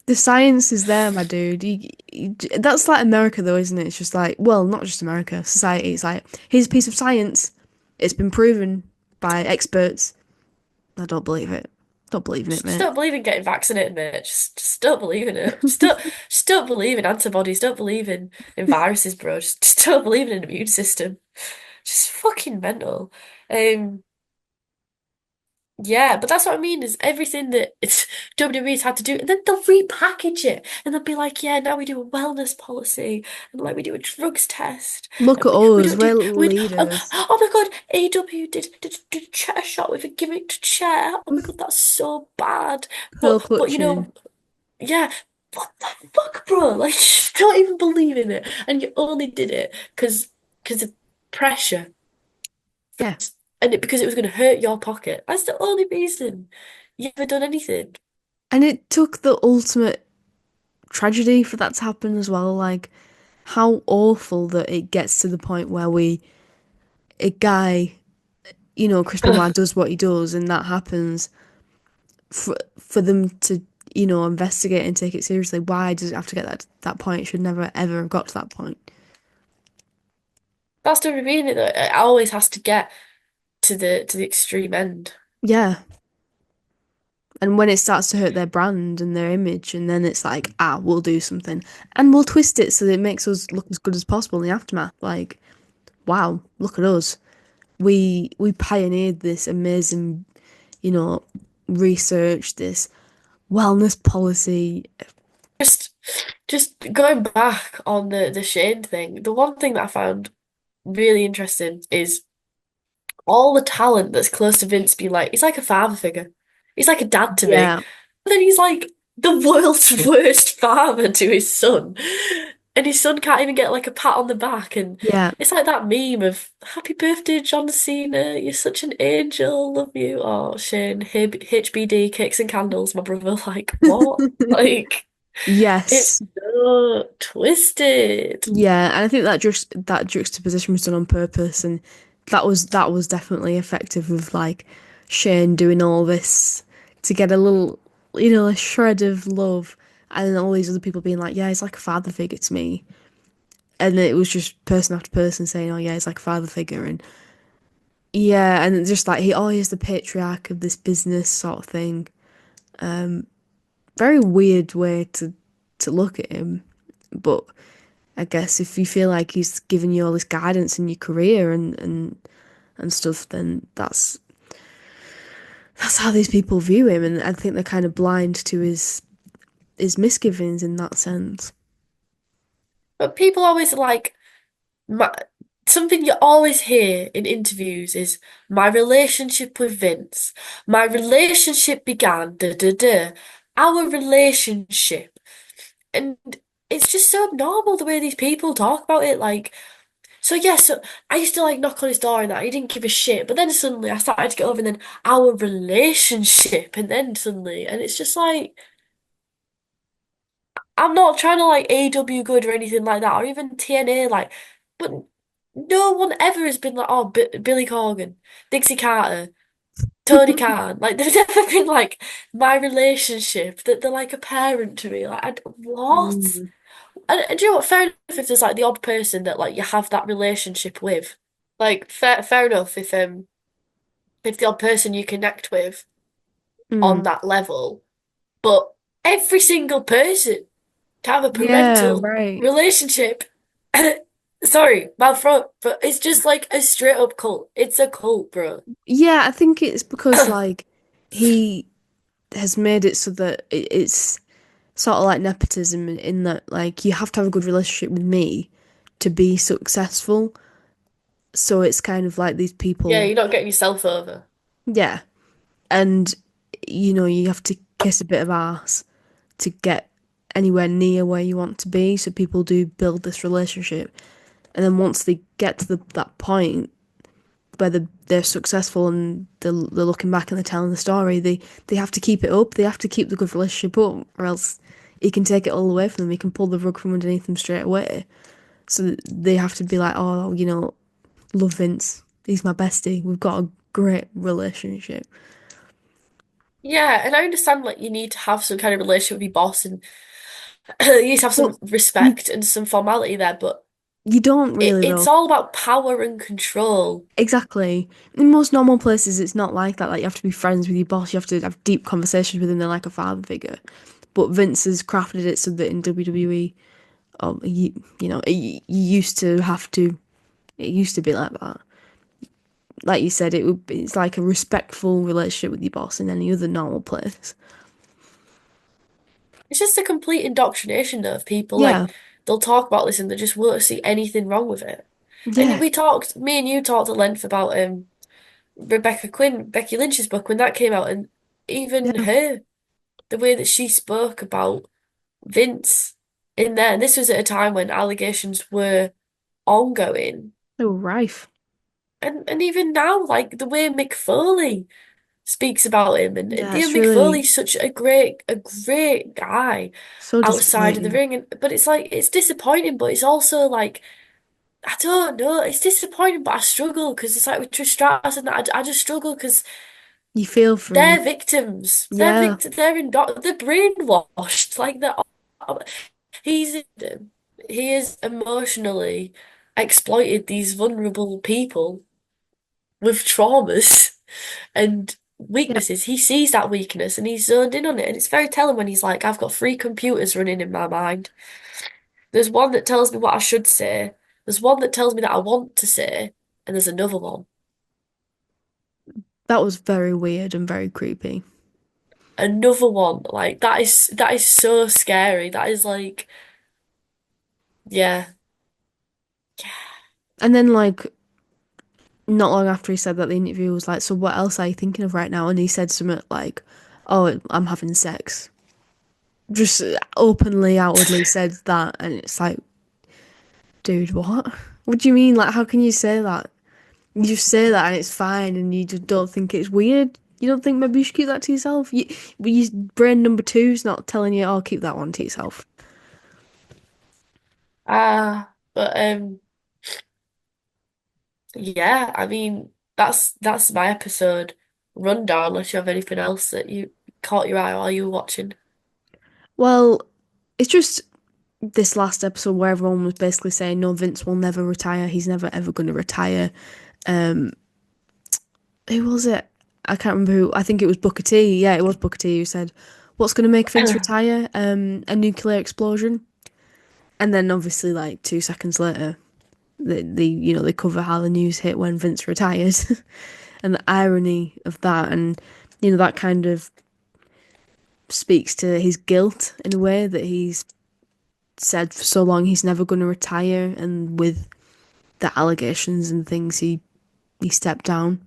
the science is there, my dude. That's like America, though, isn't it? It's just like, well, not just America, society. It's like, here's a piece of science. It's been proven by experts. I don't believe it. Don't believe in it, Just mate. don't believe in getting vaccinated, mate. Just don't believe in it. Just don't believe in antibodies. Don't believe in viruses, bro. Just don't believe in an immune system. Just fucking mental. Um, yeah, but that's what I mean is everything that it's WWE's had to do, and then they'll repackage it, and they'll be like, yeah, now we do a wellness policy, and like we do a drugs test, Look and at we us. don't do We're we leaders. oh my God, AW did a chair shot with a gimmick chair. Oh my God, that's so bad. Pearl But clutching. yeah, what the fuck, bro? Like, you don't even believe in it, and you only did it because of pressure, Yeah. and because it was going to hurt your pocket. That's the only reason you ever done anything. And it took the ultimate tragedy for that to happen as well. Like, how awful that it gets to the point where a guy, Chris Benoit does what he does, and that happens for them to, investigate and take it seriously. Why does it have to get that point? It should never ever have got to that point. That's the mean it though. It always has to get to the extreme end. Yeah. And when it starts to hurt their brand and their image, and then it's like, we'll do something. And we'll twist it so that it makes us look as good as possible in the aftermath. Like, wow, look at us. We pioneered this amazing, you know, research, this wellness policy. Just just going back on the Shane thing, the one thing that I found really interesting is all the talent that's close to Vince being like, he's like a father figure. He's like a dad to me. Yeah, And then he's like the world's worst father to his son. And his son can't even get like a pat on the back. And yeah. it's like that meme of Happy birthday, John Cena. You're such an angel. Love you. Oh, Shane, HBD, cakes and candles, my brother. Like, what? Like, it's Yes. so twisted. Yeah, and I think that juxtaposition was done on purpose, and that was definitely effective of like Shane doing all this to get a little, a shred of love, and then all these other people being like, yeah, he's like a father figure to me, and it was just person after person saying, oh yeah, he's like a father figure, and yeah, and just like he's the patriarch of this business sort of thing. Very weird way to look at him, but I guess if you feel like he's giving you all this guidance in your career and stuff, then that's how these people view him, and I think they're kind of blind to his misgivings in that sense. But people always like, my, something you always hear in interviews is my relationship with Vince. My relationship began, da da da. Our relationship. And it's just so abnormal the way these people talk about it. Like, So yeah, so I used to like knock on his door and that he didn't give a shit. But then suddenly I started to get over and then our relationship and then suddenly and it's just like I'm not trying to like AW good or anything like that or even TNA like but no one ever has been like oh Billy Corgan, Dixie Carter, Tony Khan. Like they've never been like my relationship that they're like a parent to me. Like what? Mm. And do you know what? Fair enough if there's like the odd person that like you have that relationship with. Like fair enough if the odd person you connect with on Mm. that level, but every single person to have a Yeah, parental right. relationship. Sorry, my throat, but it's just like a straight up cult. It's a cult, bro. Yeah, I think it's because like he has made it so that it's sort of like nepotism in that like you have to have a good relationship with me to be successful. So it's kind of like these Yeah, people, you're not getting yourself over. yeah, and you have to kiss a bit of ass to get anywhere near where you want to be. So people do build this relationship, and then once they get to that point where they're successful and they're looking back and they're telling the story, they have to keep it up. They have to keep the good relationship up, or else he can take it all away from them. He can pull the rug from underneath them straight away. So they have to be like, oh, love Vince. He's my bestie. We've got a great relationship. Yeah, and I understand like you need to have some kind of relationship with your boss and you need to have But some you respect and some formality there, but you don't really it's though. all about power and control. Exactly. In most normal places, it's not like that. Like you have to be friends with your boss. You have to have deep conversations with him. They're like a father figure. But Vince has crafted it so that in WWE, it used to have to. It used to be like that. Like you said, it's like a respectful relationship with your boss in any other normal place. It's just a complete indoctrination though, of people. Yeah, Like they'll talk about this and they just won't see anything wrong with it. And yeah, me and you talked at length about Rebecca Quinn, Becky Lynch's book when that came out, and even yeah. her, the way that she spoke about Vince in there. And this was at a time when allegations were ongoing. They were rife. And even now, like the way Mick Foley speaks about him, and Yeah, you it's know, Mick really Foley's such a great guy so outside of the disappointing. ring, and but it's like it's disappointing, but it's also like I don't know, it's disappointing, but I struggle because it's like with Trish Stratus, and I just struggle because You feel for him. they're victims, Yeah, they're brainwashed, like he's he is emotionally exploited these vulnerable people with traumas and yeah. weaknesses. He sees that weakness and he's zoned in on it. And it's very telling when he's like, I've got three computers running in my mind. There's one that tells me what I should say, there's one that tells me that I want to say, and there's another one. That was very weird and very creepy. Another one. Like that is so scary. That is like yeah. And then like not long after he said that, the interview was like, "So what else are you thinking of right now?" And he said something like, "Oh, I'm having sex." Just openly, outwardly said that, and it's like, dude, what? What do you mean? Like, how can you say that? You just say that and it's fine, and you just don't think it's weird. You don't think maybe you should keep that to yourself? Your brain number two's not telling you, "Oh, keep that one to yourself." But yeah, I mean that's my episode rundown unless you have anything else that you caught your eye while you were watching. Well, it's just this last episode where everyone was basically saying, no, Vince will never retire. He's never ever going to retire. Um, who was it? I can't remember who. I think it was Booker T. Yeah, it was Booker T who said, "What's going to make Vince retire? A nuclear explosion." And then obviously, like 2 seconds later, they cover how the news hit when Vince retired, and the irony of that, and that kind of speaks to his guilt in a way that he's said for so long he's never going to retire, and with the allegations and things, he stepped down,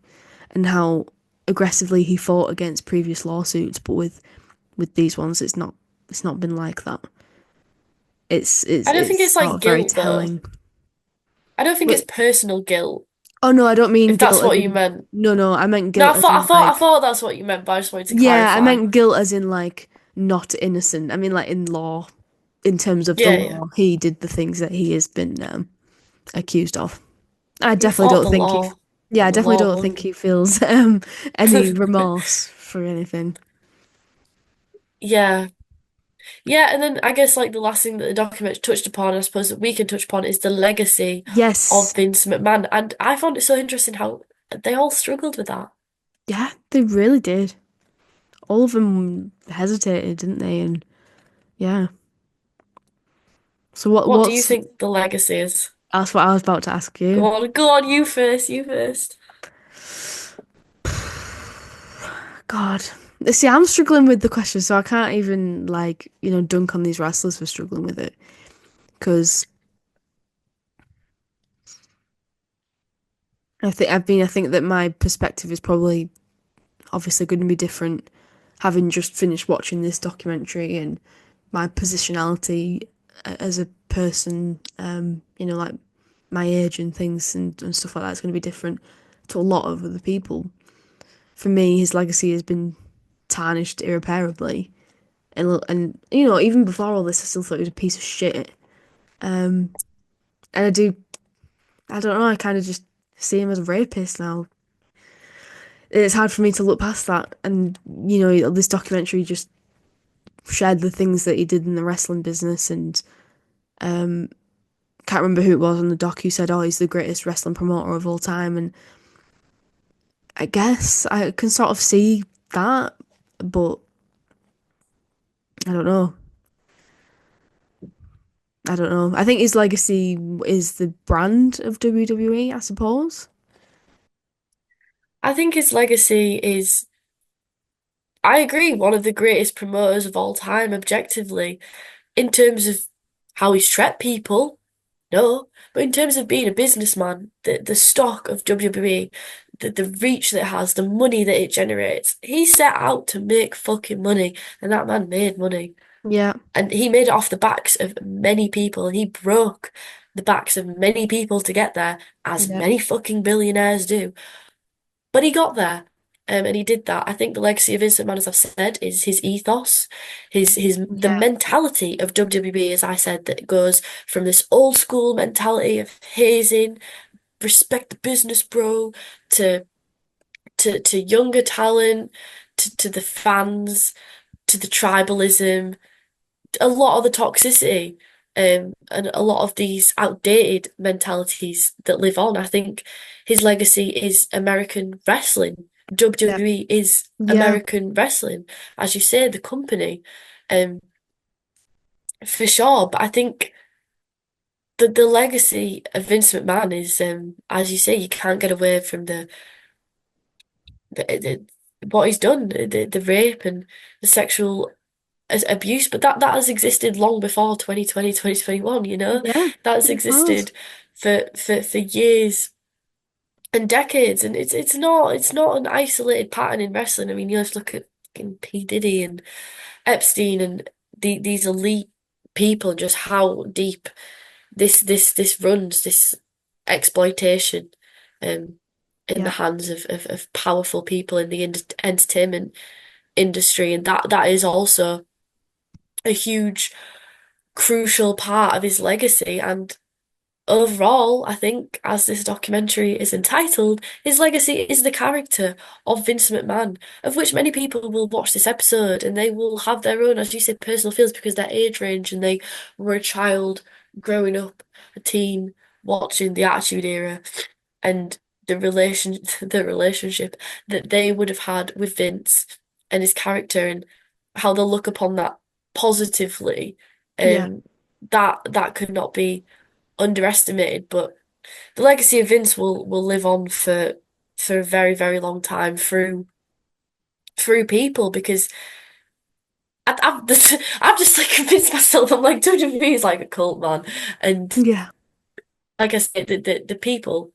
and how aggressively he fought against previous lawsuits, but with these ones, it's not been like that. It's it's I don't it's think it's sort like of very guilt though. telling. I don't think But it's personal guilt, oh no, I don't mean if that's guilt as what you in meant. no, no, I meant No, guilt as in I like thought that's what you meant, but I just wanted to yeah, I clarify. meant guilt as in like not innocent. I mean like in law, in terms of the Yeah, yeah. law, he did the things that he has been accused of. I He definitely fought don't the think law, yeah, I and the definitely law don't think won. he feels any remorse for anything. Yeah. Yeah, and then I guess like the last thing that the document touched upon, I suppose that we can touch upon is the legacy of Yes, Vince McMahon. And I found it so interesting how they all struggled with that. yeah, they really did. All of them hesitated, didn't they? And yeah. So What do you what's think the legacy is? that's what I was about to ask you. Go on, you first. God. See, I'm struggling with the question, so I can't even like, dunk on these wrestlers for struggling with it. Because I think that my perspective is probably obviously going to be different having just finished watching this documentary and my positionality as a person, like my age and things and stuff like that is going to be different to a lot of other people. For me, his legacy has been tarnished irreparably. And even before all this, I still thought he was a piece of shit. And I don't know, I kind of just see him as a rapist now. It's hard for me to look past that. And, this documentary just shared the things that he did in the wrestling business. And can't remember who it was on the doc who said, oh, he's the greatest wrestling promoter of all time. And I guess I can sort of see that, but I don't know. I don't know. I think his legacy is the brand of WWE, I suppose. I think his legacy is, I agree, one of the greatest promoters of all time, objectively, in terms of how he's treated people. No, but in terms of being a businessman, the stock of WWE, the reach that it has, the money that it generates, he set out to make fucking money, and that man made money. Yeah, And he made it off the backs of many people, and he broke the backs of many people to get there, as yeah, many fucking billionaires do. But he got there. And he did that. I think the legacy of Vince McMahon, as I've said, is his ethos, the yeah, mentality of WWE, as I said, that goes from this old school mentality of hazing, respect the business, bro, to to younger talent, to the fans, to the tribalism, a lot of the toxicity, and a lot of these outdated mentalities that live on. I think his legacy is American wrestling. yeah, WWE is yeah, American wrestling, as you say, the company, um, for sure. But I think the legacy of Vince McMahon is, as you say, you can't get away from the what he's done, the rape and the sexual as abuse, but that has existed long before 2020, 2021. yeah. That has It has. existed for years and decades, and it's not an isolated pattern in wrestling. I mean, you just look at fucking P. Diddy and Epstein and these elite people, and just how deep this runs, this exploitation um in the Yeah, hands of powerful people in the entertainment industry, and that is also a huge crucial part of his legacy. And overall, I think, as this documentary is entitled, his legacy is the character of Vince McMahon, of which many people will watch this episode and they will have their own, as you said, personal feelings because their age range and they were a child growing up, a teen, watching the Attitude Era and the relationship that they would have had with Vince and his character and how they'll look upon that positively. yeah, Um, that could not be underestimated, but the legacy of Vince will live on for a very, very long time through people because I've I've just like convinced myself I'm like WWE is like a cult, man, and yeah, like I said, the people.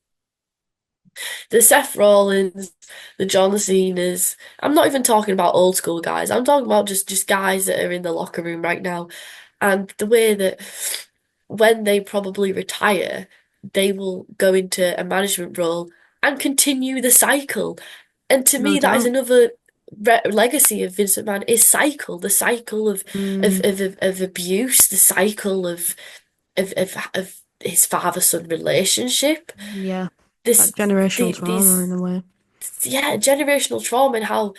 The Seth Rollins, the John Cena's. I'm not even talking about old school guys. I'm talking about just guys that are in the locker room right now. And the way that when they probably retire, they will go into a management role and continue the cycle. And to No me, that is doubt. another legacy of Vince McMahon is cycle, the cycle Mm, of abuse, the cycle of his father-son relationship. yeah, that This generational trauma in these a way. yeah, generational trauma and how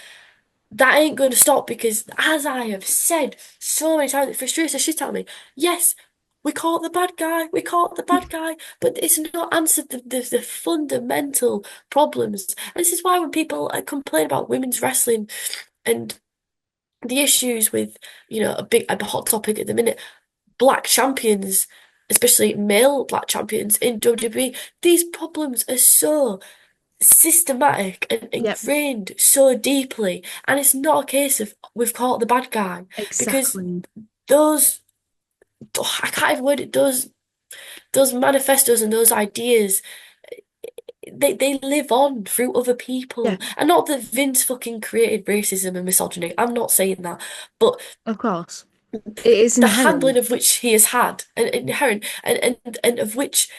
that ain't going to stop because, as I have said so many times, it frustrates the shit out of me. Yes, we caught the bad guy, we caught the bad guy, but it's not answered the fundamental problems. And this is why when people complain about women's wrestling and the issues with, a hot topic at the minute, black champions, especially male black champions in WWE, these problems are so systematic and Yep, ingrained so deeply. And it's not a case of we've caught the bad guy because exactly. those, I can't even word it, those manifestos and those ideas, they live on through other Yeah, people. And not that Vince fucking created racism and misogyny. I'm not saying that. But of course. It is the handling inherent. of which he has had and inherent and of which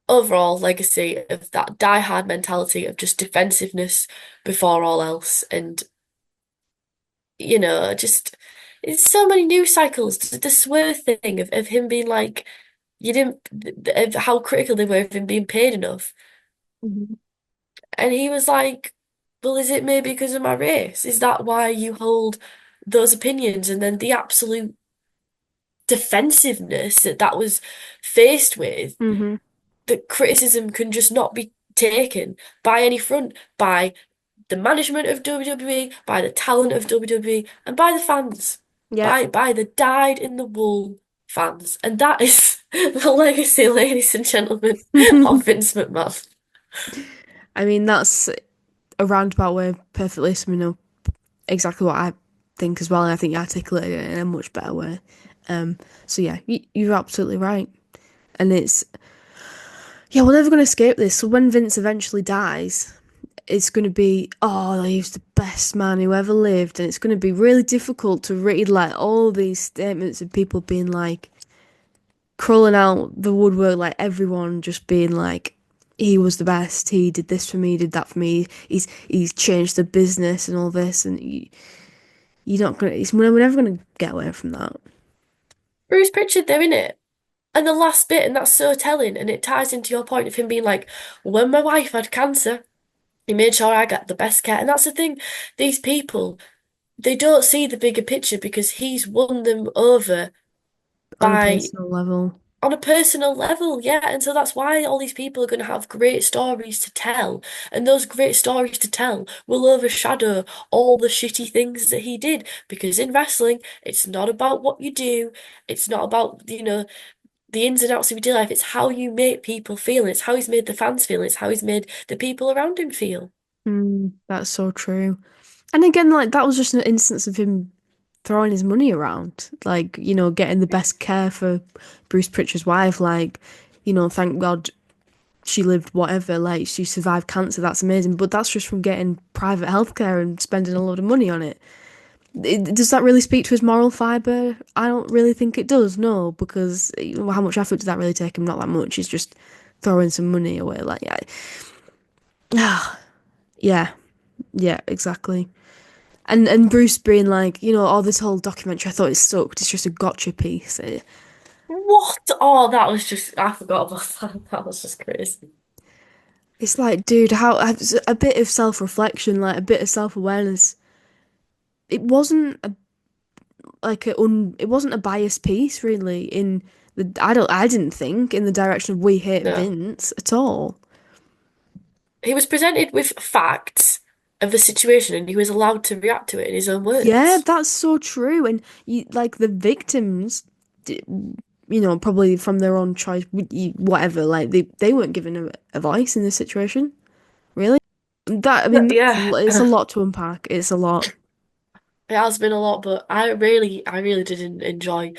overall legacy of that die-hard mentality of just defensiveness before all else. And, just it's so many news cycles. The swear thing of him being like, you didn't, of how critical they were of him being paid enough. Mhm. And he was like, well, is it maybe because of my race? Is that why you hold those opinions? And then the absolute defensiveness that was faced with, Mhm. that criticism can just not be taken by any front, by the management of WWE, by the talent of WWE, and by the fans, Yep. by the dyed in the wool fans. And that is the legacy, ladies and gentlemen, of Vince McMahon. I mean, that's a roundabout way of perfectly summing up exactly what I think as well, and I think you articulated it in a much better way. So yeah, you're absolutely right, and it's yeah, we're never going to escape this. So when Vince eventually dies, it's going to be, oh, he was the best man who ever lived, and it's going to be really difficult to read like all these statements of people being like crawling out the woodwork, like everyone just being like, he was the best. He did this for me. He did that for me. He's changed the business and all this, and you're not gonna. We're never gonna get away from that. Bruce Pritchard, they're in it. And the last bit, and that's so telling, and it ties into your point of him being like, when my wife had cancer, he made sure I got the best care. And that's the thing, these people, they don't see the bigger picture because he's won them over On a by personal level. on a personal level, yeah. And so that's why all these people are going to have great stories to tell. And those great stories to tell will overshadow all the shitty things that he did. Because in wrestling, it's not about what you do, it's not about, the ins and outs of your daily life. It's how you make people feel. And it's how he's made the fans feel. And it's how he's made the people around him feel. That's so true. And again, like that was just an instance of him throwing his money around, like getting the best care for Bruce Pritchard's wife. Like, thank God she lived whatever. Like she survived cancer. That's amazing. But that's just from getting private healthcare and spending a lot of money on it. Does that really speak to his moral fiber? I don't really think it does. No, because how much effort does that really take him? Not that much. He's just throwing some money away. Like, yeah, yeah, yeah, exactly. And Bruce being like, oh, this whole documentary, I thought it sucked. It's just a gotcha piece. What? Oh, that was just, I forgot about that. That was just crazy. It's like, dude, how a bit of self-reflection, like a bit of self-awareness. It wasn't it wasn't a biased piece really in I didn't think in the direction of we hate No. Vince at all. He was presented with facts of the situation and he was allowed to react to it in his own Yeah, words. that's so true. And like the victims, probably from their own choice, whatever, like they weren't given a voice in this situation, really. That I mean, Yeah. it's a lot to unpack. It's a lot. It has been a lot, but I really did enjoy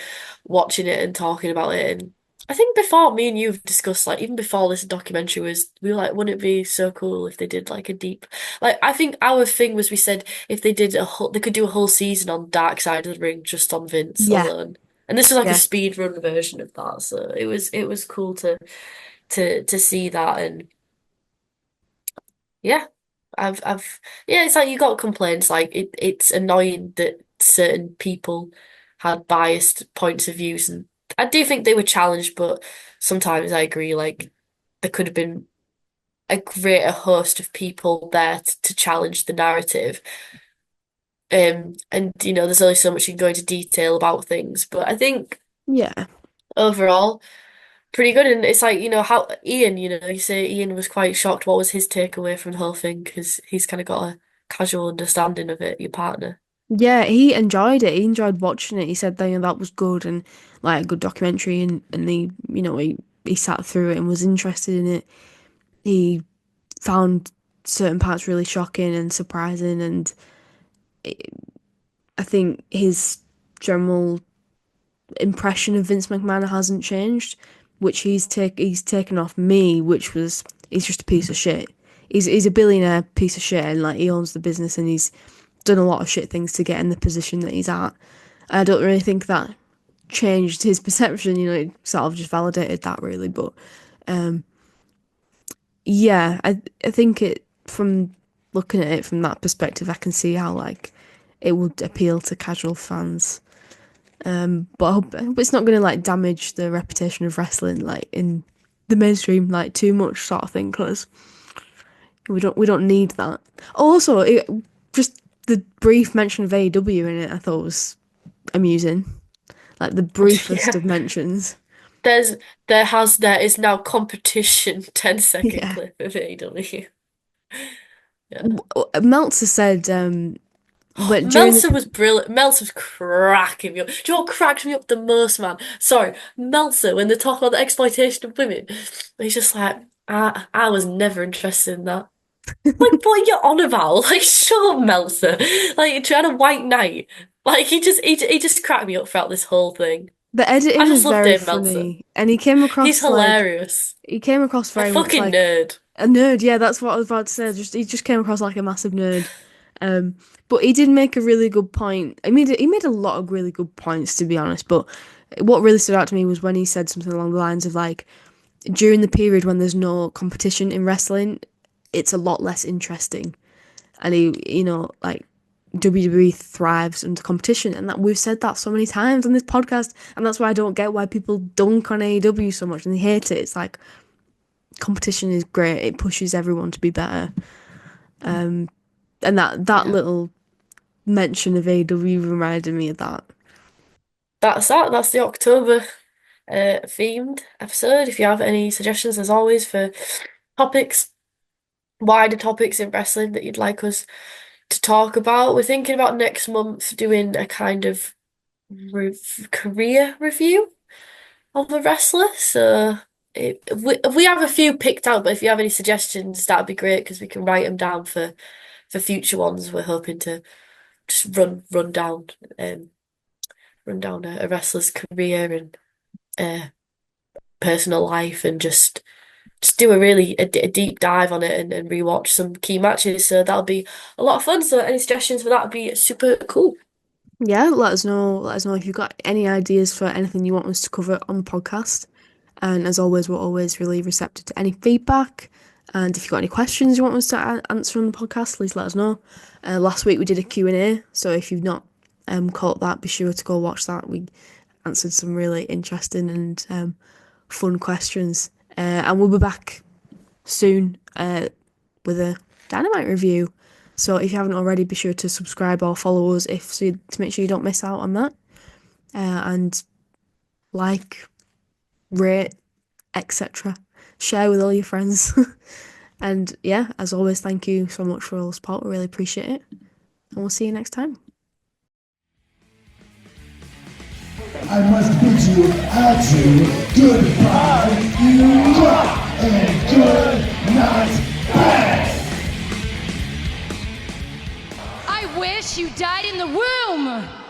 watching it and talking about it. And I think before me and you've discussed, like, even before this documentary was, we were like, wouldn't it be so cool if they did like a deep, like, I think our thing was we said if they did they could do a whole season on Dark Side of the Ring just on Vince Yeah, alone. And this was like a Yeah. speed run version of that, so it was cool to see that. And yeah, yeah, it's like you got complaints, like it's annoying that certain people had biased points of views, and I do think they were challenged, but sometimes I agree, like there could have been a greater host of people there to challenge the narrative. And there's only so much you can go into detail about things, but I think Yeah. overall pretty good. And it's like, how Ian, you say Ian was quite shocked. What was his takeaway from the whole thing? Because he's kind of got a casual understanding of it, your partner. Yeah, he enjoyed it. He enjoyed watching it. He said that, that was good and like a good documentary, and he sat through it and was interested in it. He found certain parts really shocking and surprising, and I think his general impression of Vince McMahon hasn't changed, which he's taken off me, which was he's just a piece of shit. He's a billionaire piece of shit, and like he owns the business, and he's done a lot of shit things to get in the position that he's at. I don't really think that changed his perception. It sort of just validated that really. But yeah, I think it from looking at it from that perspective, I can see how like it would appeal to casual fans. But I hope it's not going to like damage the reputation of wrestling like in the mainstream like too much sort of thing, because we don't need that. Also, just the brief mention of AEW in it, I thought was amusing. Like the briefest Yeah. of mentions. There's there is now competition 10-second Yeah. clip of AEW. Yeah. Meltzer said but during Meltzer the was brilliant. Meltzer was cracking me up. Do you know what cracked me up the most, man? Sorry, Meltzer, when they talk about the exploitation of women, he's just like, I was never interested in that. Like, what are you on about? Like, shut up, Meltzer. Like, trying a white knight. Like, he just cracked me up throughout this whole thing. the I editing just is love very Dave Meltzer. funny, and he came He's across like hilarious. he came across A very much fucking like nerd. a nerd. Yeah, that's what I was about to say. He just came across like a massive nerd. But he did make a really good point. He made a lot of really good points, to be honest. But what really stood out to me was when he said something along the lines of like, during the period when there's no competition in wrestling, it's a lot less interesting. And like WWE thrives under competition, and that we've said that so many times on this podcast, and that's why I don't get why people dunk on AEW so much and they hate it. It's like competition is great; it pushes everyone to be better. And that Yeah. little mention of AEW reminded me of that. That's that. That's the October themed episode. If you have any suggestions, as always, for topics, wider topics in wrestling that you'd like us to talk about, we're thinking about next month doing a kind of career review of a wrestler. So we have a few picked out, but if you have any suggestions, that'd be great because we can write them down for future ones. We're hoping to just um run down a wrestler's career and uh personal life, and just do a deep dive on it, and rewatch some key matches. So that'll be a lot of fun. So any suggestions for that would be super cool. Yeah, let us know. Let us know if you've got any ideas for anything you want us to cover on the podcast. And as always, we're always really receptive to any feedback. And if you've got any questions you want us to answer on the podcast, please let us know. Last week we did a Q&A, so if you've not caught that, be sure to go watch that. We answered some really interesting and fun questions. And we'll be back soon with a Dynamite review. So if you haven't already, be sure to subscribe or follow us to make sure you don't miss out on that. And like, rate, etc. Share with all your friends. And yeah, as always, thank you so much for all the support. We really appreciate it. And we'll see you next time. I must bid you adieu, goodbye, you rock, and good night, bad. I wish you died in the womb!